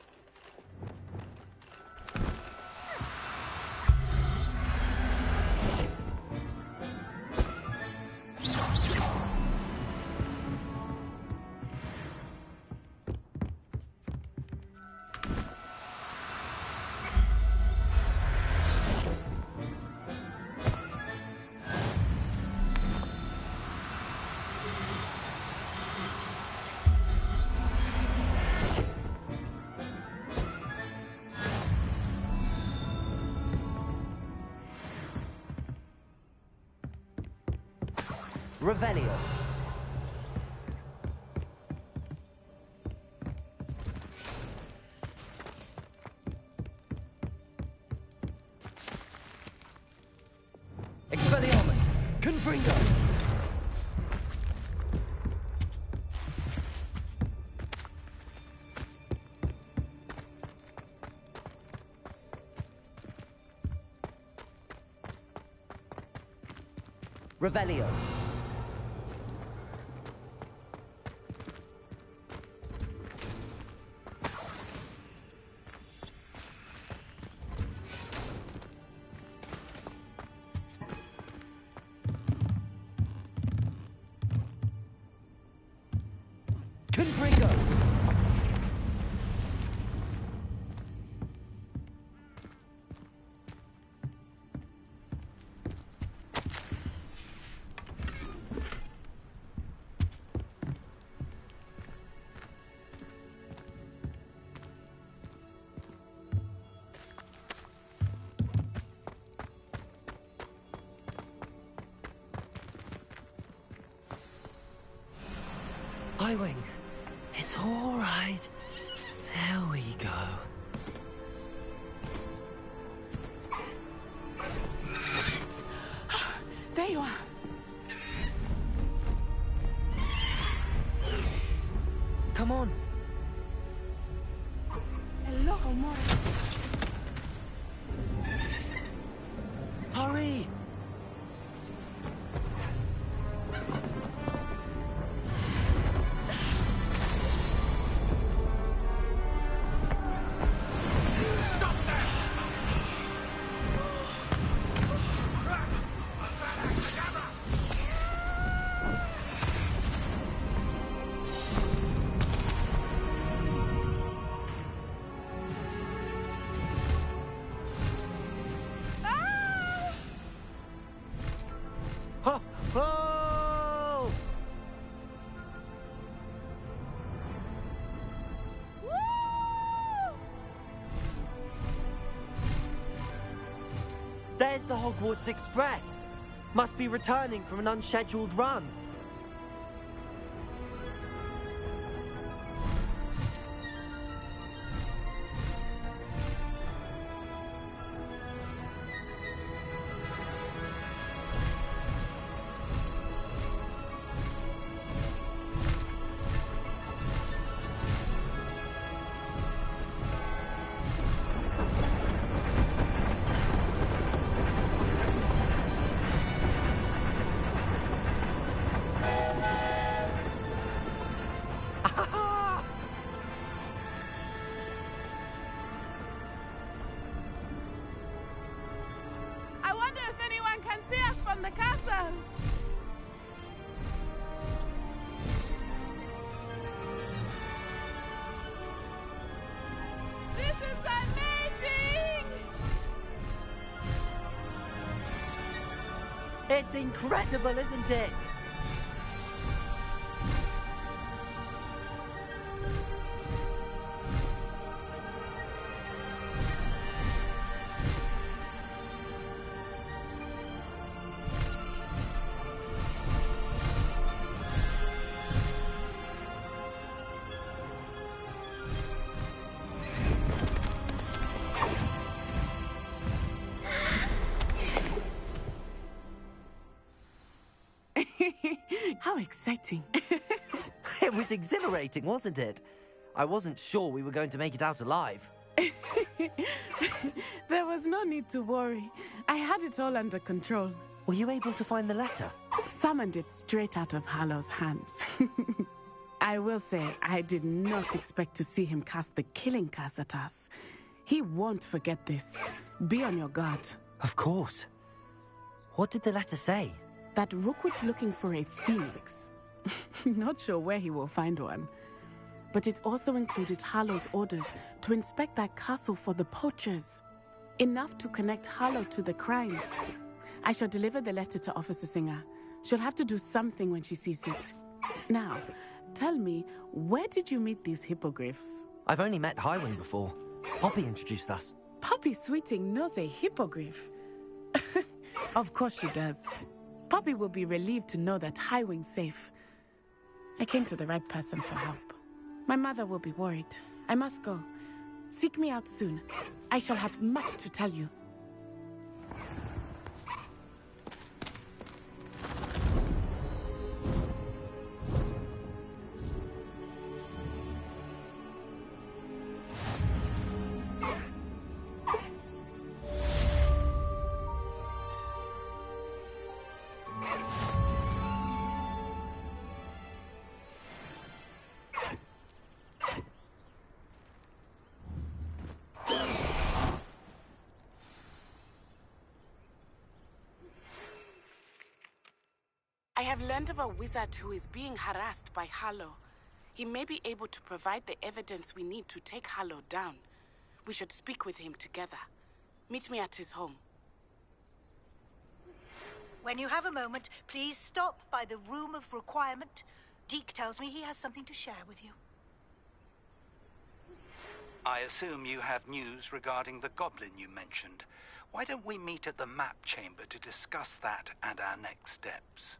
Revelio. Expelliarmus. Confringo. Revelio. Confringo. Highwing. It's all right. There we go. There you are. Come on. Hello, more. Hurry. Oh! There's the Hogwarts Express. Must be returning from an unscheduled run. I wonder if anyone can see us from the castle. This is amazing! It's incredible, isn't it? How exciting. It was exhilarating, wasn't it? I wasn't sure we were going to make it out alive. There was no need to worry. I had it all under control. Were you able to find the letter? Summoned it straight out of Hallow's hands. I will say, I did not expect to see him cast the killing curse at us. He won't forget this. Be on your guard. Of course. What did the letter say? That Rookwood's looking for a phoenix. Not sure where he will find one. But it also included Harlow's orders to inspect that castle for the poachers. Enough to connect Harlow to the crimes. I shall deliver the letter to Officer Singer. She'll have to do something when she sees it. Now, tell me, where did you meet these hippogriffs? I've only met Highwing before. Poppy introduced us. Poppy Sweeting knows a hippogriff. Of course she does. Poppy will be relieved to know that Highwing's safe. I came to the right person for help. My mother will be worried. I must go. Seek me out soon. I shall have much to tell you. I have learned of a wizard who is being harassed by Harlow. He may be able to provide the evidence we need to take Harlow down. We should speak with him together. Meet me at his home. When you have a moment, please stop by the Room of Requirement. Deke tells me he has something to share with you. I assume you have news regarding the goblin you mentioned. Why don't we meet at the map chamber to discuss that and our next steps?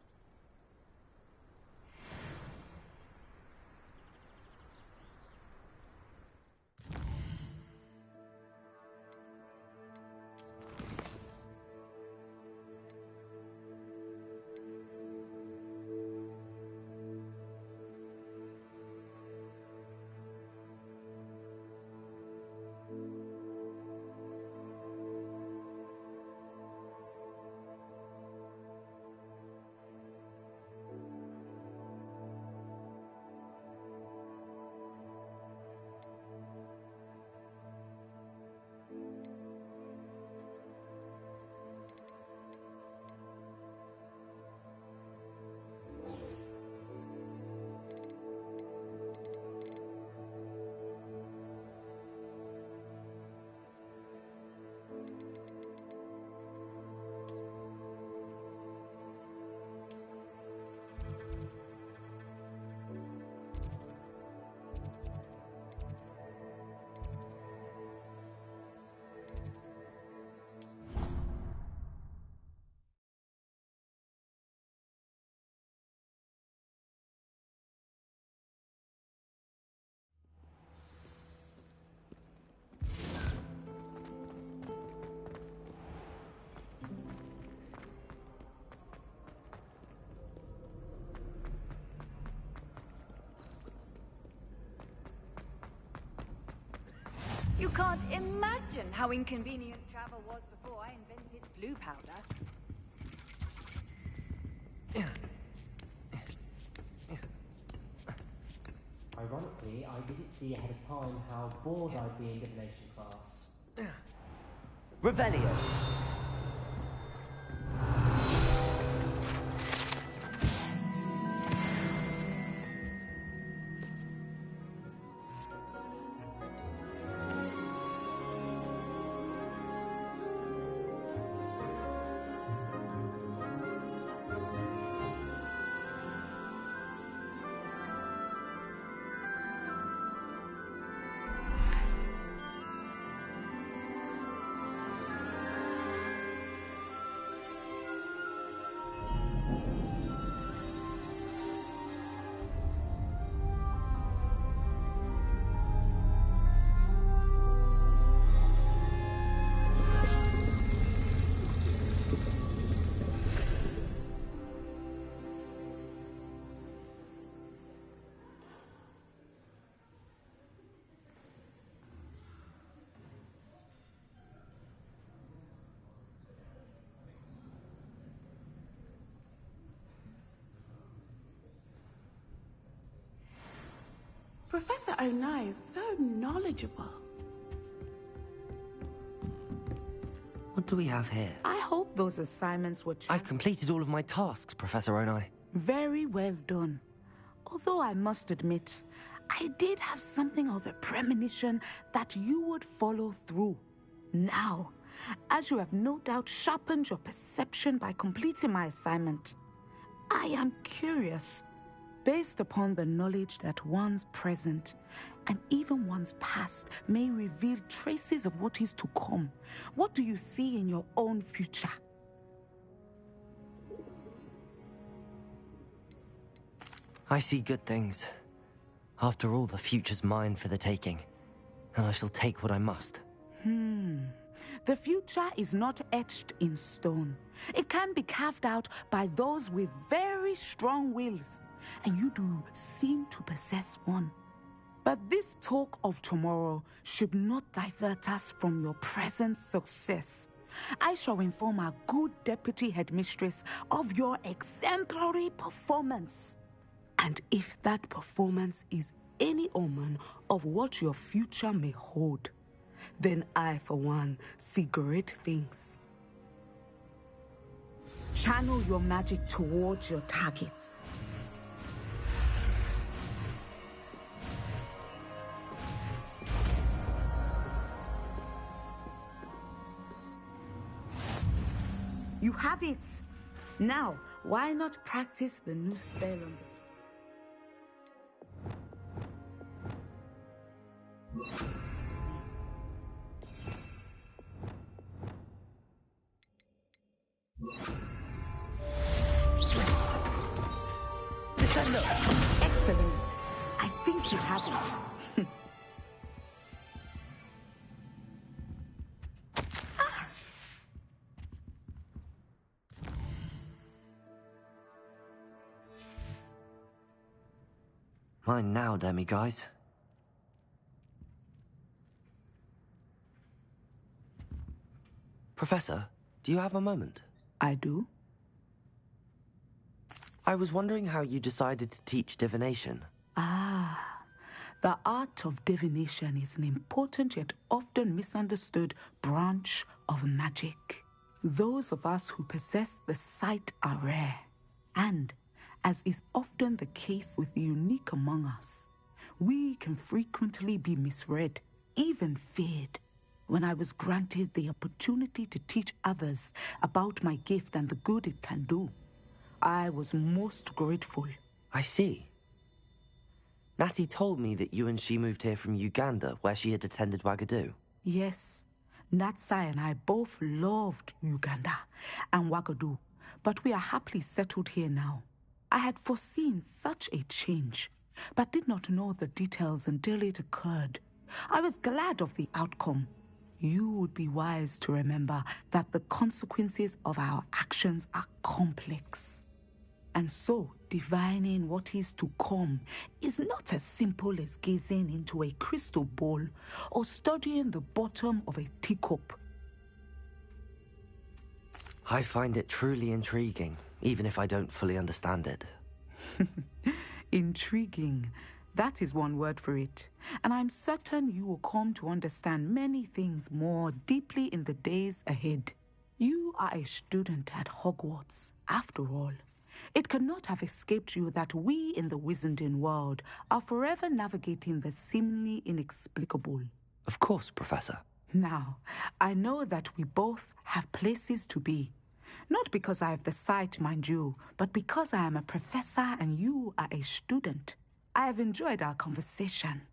You can't imagine how inconvenient travel was before I invented flu powder. Ironically, I didn't see ahead of time how bored I'd be in divination class. Revelio. Aina is so knowledgeable. What do we have here? I hope those assignments were I've completed all of my tasks, Professor Onai. very well done. Although I must admit, I did have something of a premonition that you would follow through. Now, as you have no doubt sharpened your perception by completing my assignment, I am curious, based upon the knowledge that one's present and even one's past may reveal traces of what is to come. What do you see in your own future? I see good things. After all, the future's mine for the taking, and I shall take what I must. The future is not etched in stone. It can be carved out by those with very strong wills, and you do seem to possess one. But this talk of tomorrow should not divert us from your present success. I shall inform our good deputy headmistress of your exemplary performance. And if that performance is any omen of what your future may hold, then I, for one, see great things. Channel your magic towards your targets. You have it! Now, why not practice the new spell on the... Excellent. I think you have it. Mine now, demiguise. Professor, do you have a moment? I do. I was wondering how you decided to teach divination. The art of divination is an important yet often misunderstood branch of magic. Those of us who possess the sight are rare, and, as is often the case with the unique among us, we can frequently be misread, even feared. When I was granted the opportunity to teach others about my gift and the good it can do, I was most grateful. I see. Natty told me that you and she moved here from Uganda, where she had attended Wagadu. Yes, Natsai and I both loved Uganda and Wagadu, but we are happily settled here now. I had foreseen such a change, but did not know the details until it occurred. I was glad of the outcome. You would be wise to remember that the consequences of our actions are complex. And so, divining what is to come is not as simple as gazing into a crystal ball or studying the bottom of a teacup. I find it truly intriguing, even if I don't fully understand it. Intriguing. That is one word for it. And I'm certain you will come to understand many things more deeply in the days ahead. You are a student at Hogwarts, after all. It cannot have escaped you that we in the Wizarding world are forever navigating the seemingly inexplicable. Of course, Professor. Now, I know that we both have places to be. Not because I have the sight, mind you, but because I am a professor and you are a student. I have enjoyed our conversation.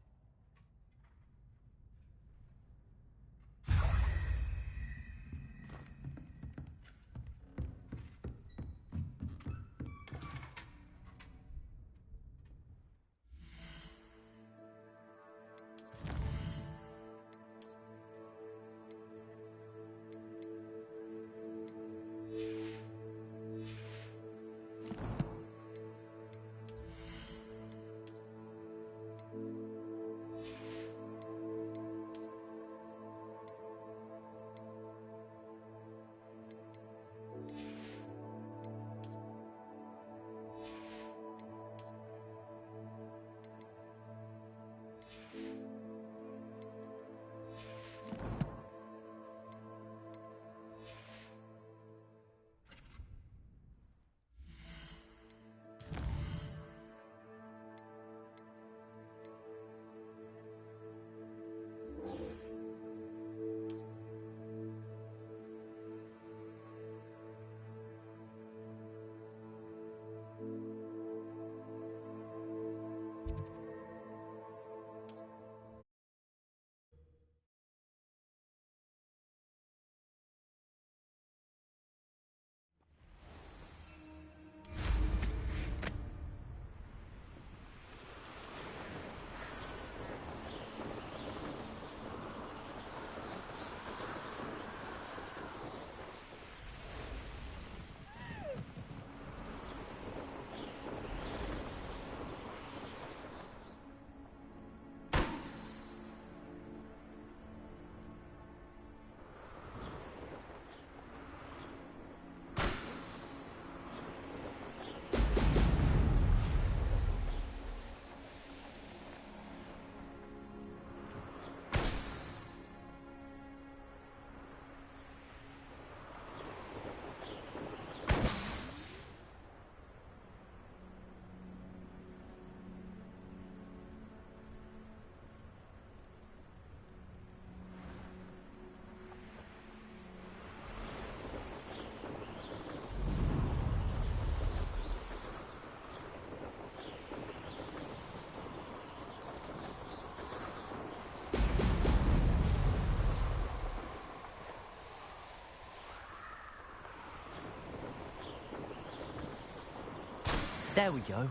There we go.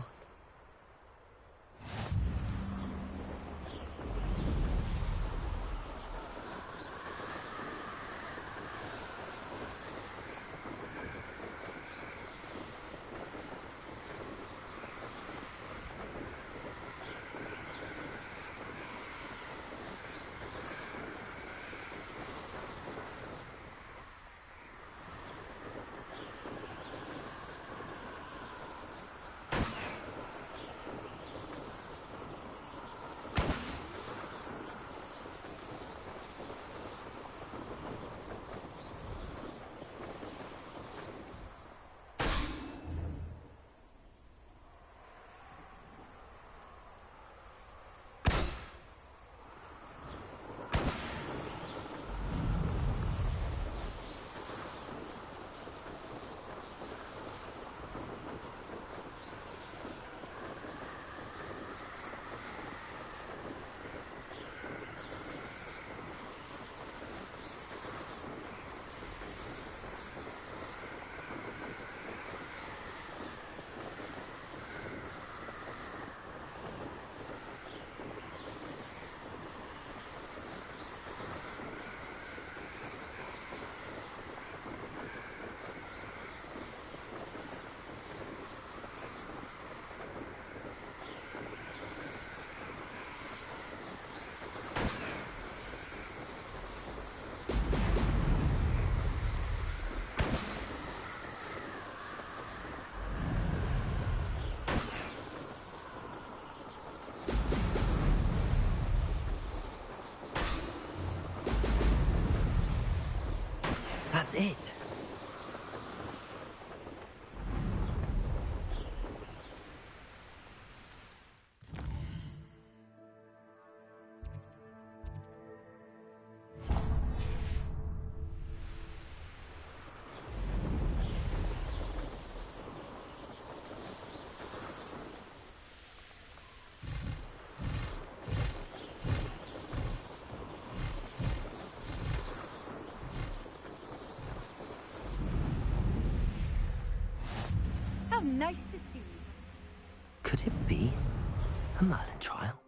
That's it. How nice to see you. Could it be a Merlin trial?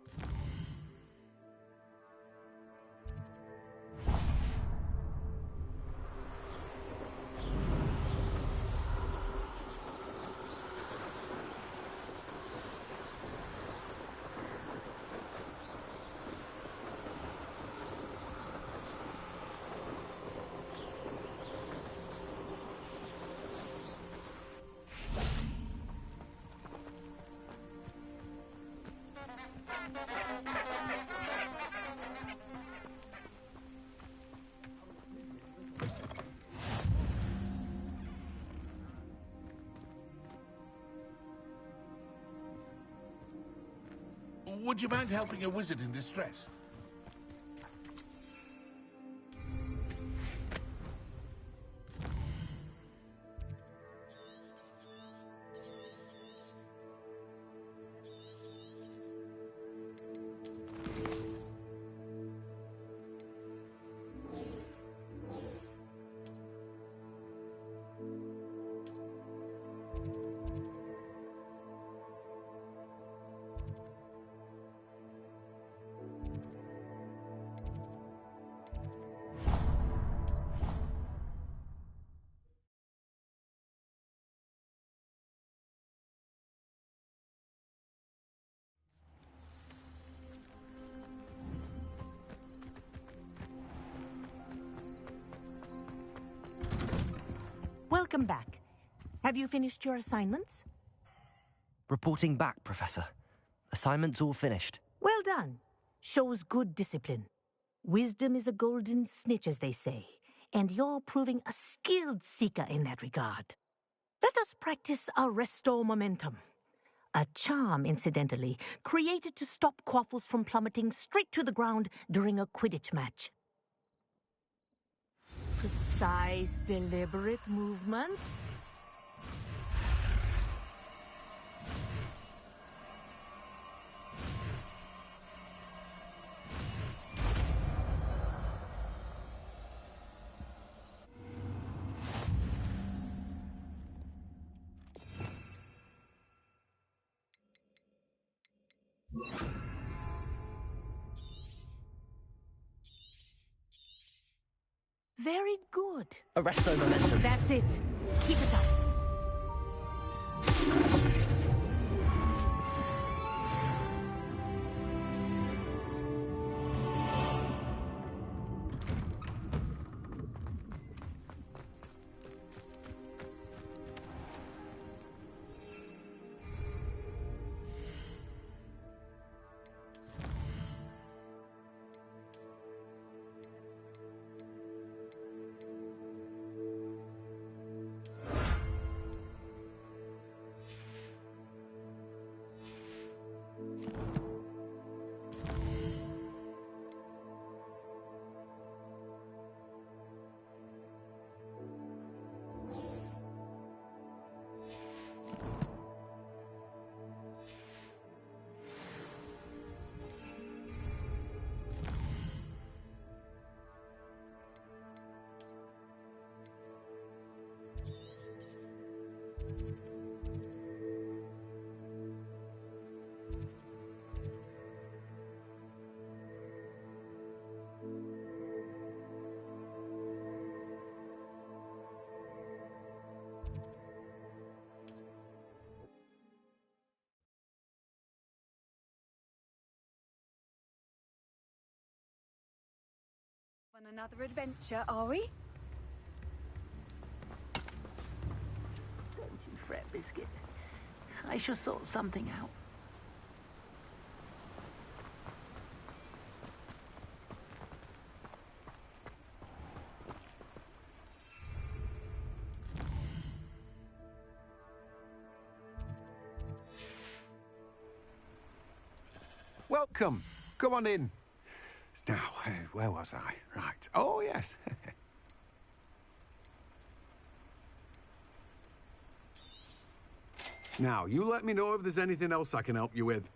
Would you mind helping a wizard in distress? Welcome back. Have you finished your assignments? Reporting back, Professor. Assignment's all finished. Well done. Shows good discipline. Wisdom is a golden snitch, as they say, and you're proving a skilled seeker in that regard. Let us practice our restore momentum. A charm, incidentally, created to stop quaffles from plummeting straight to the ground during a Quidditch match. Precise, deliberate movements. Very good. Arresto momentum. That's it. Keep it up. On another adventure, are we? Don't you fret, Biscuit. I shall sort something out. Welcome. Come on in. Now, where was I? Right. Oh, yes. Now, you let me know if there's anything else I can help you with.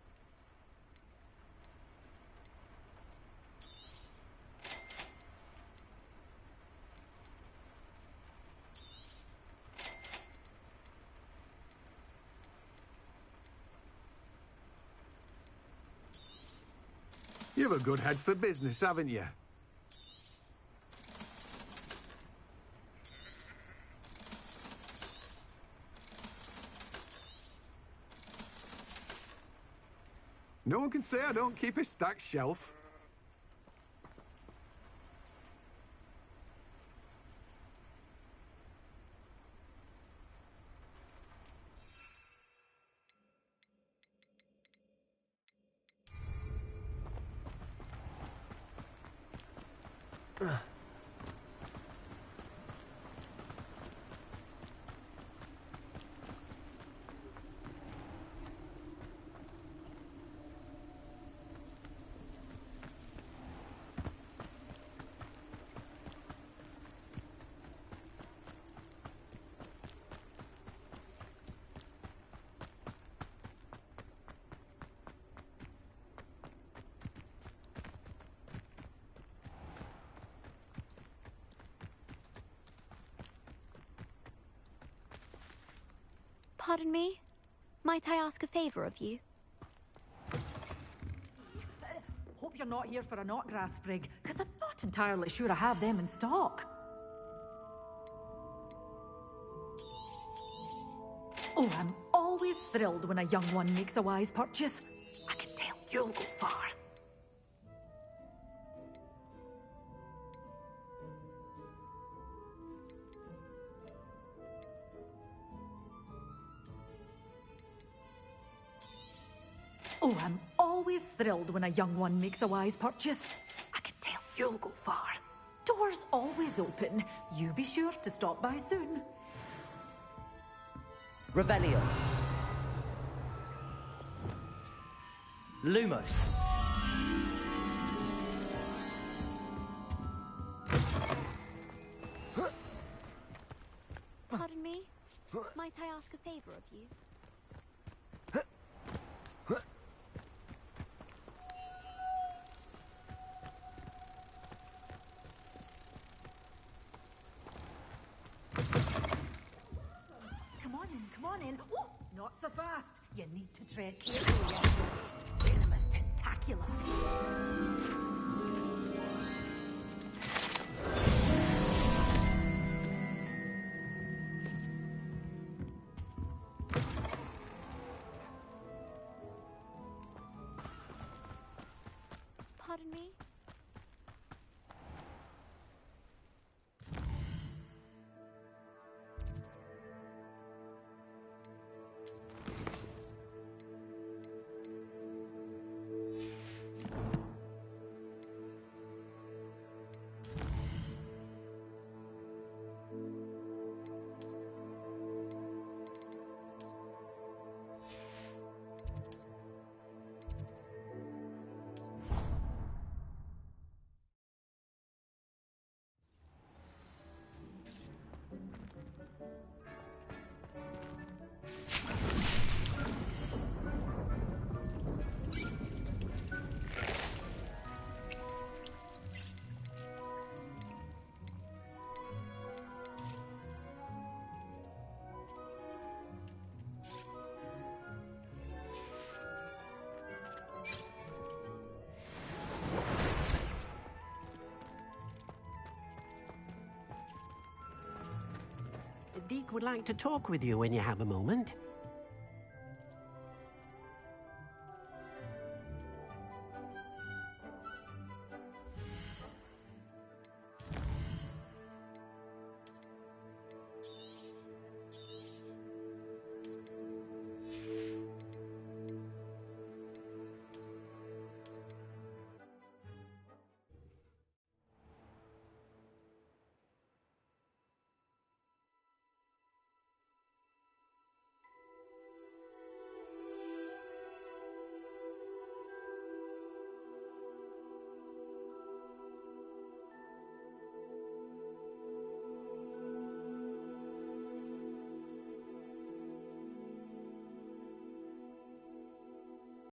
You've a good head for business, haven't you? No one can say I don't keep a stacked shelf. Pardon me? Might I ask a favor of you? Hope you're not here for a knotgrass sprig, because I'm not entirely sure I have them in stock. Oh, I'm always thrilled when a young one makes a wise purchase. I can tell you'll go far. Oh, I'm always thrilled when a young one makes a wise purchase. I can tell you'll go far. Doors always open. You be sure to stop by soon. Revelio. Lumos. Pardon me? Might I ask a favor of you? Come on in, come on in. Oh, not so fast. You need to tread carefully. Wait a minute. Dracula. Pardon me? Deek would like to talk with you when you have a moment.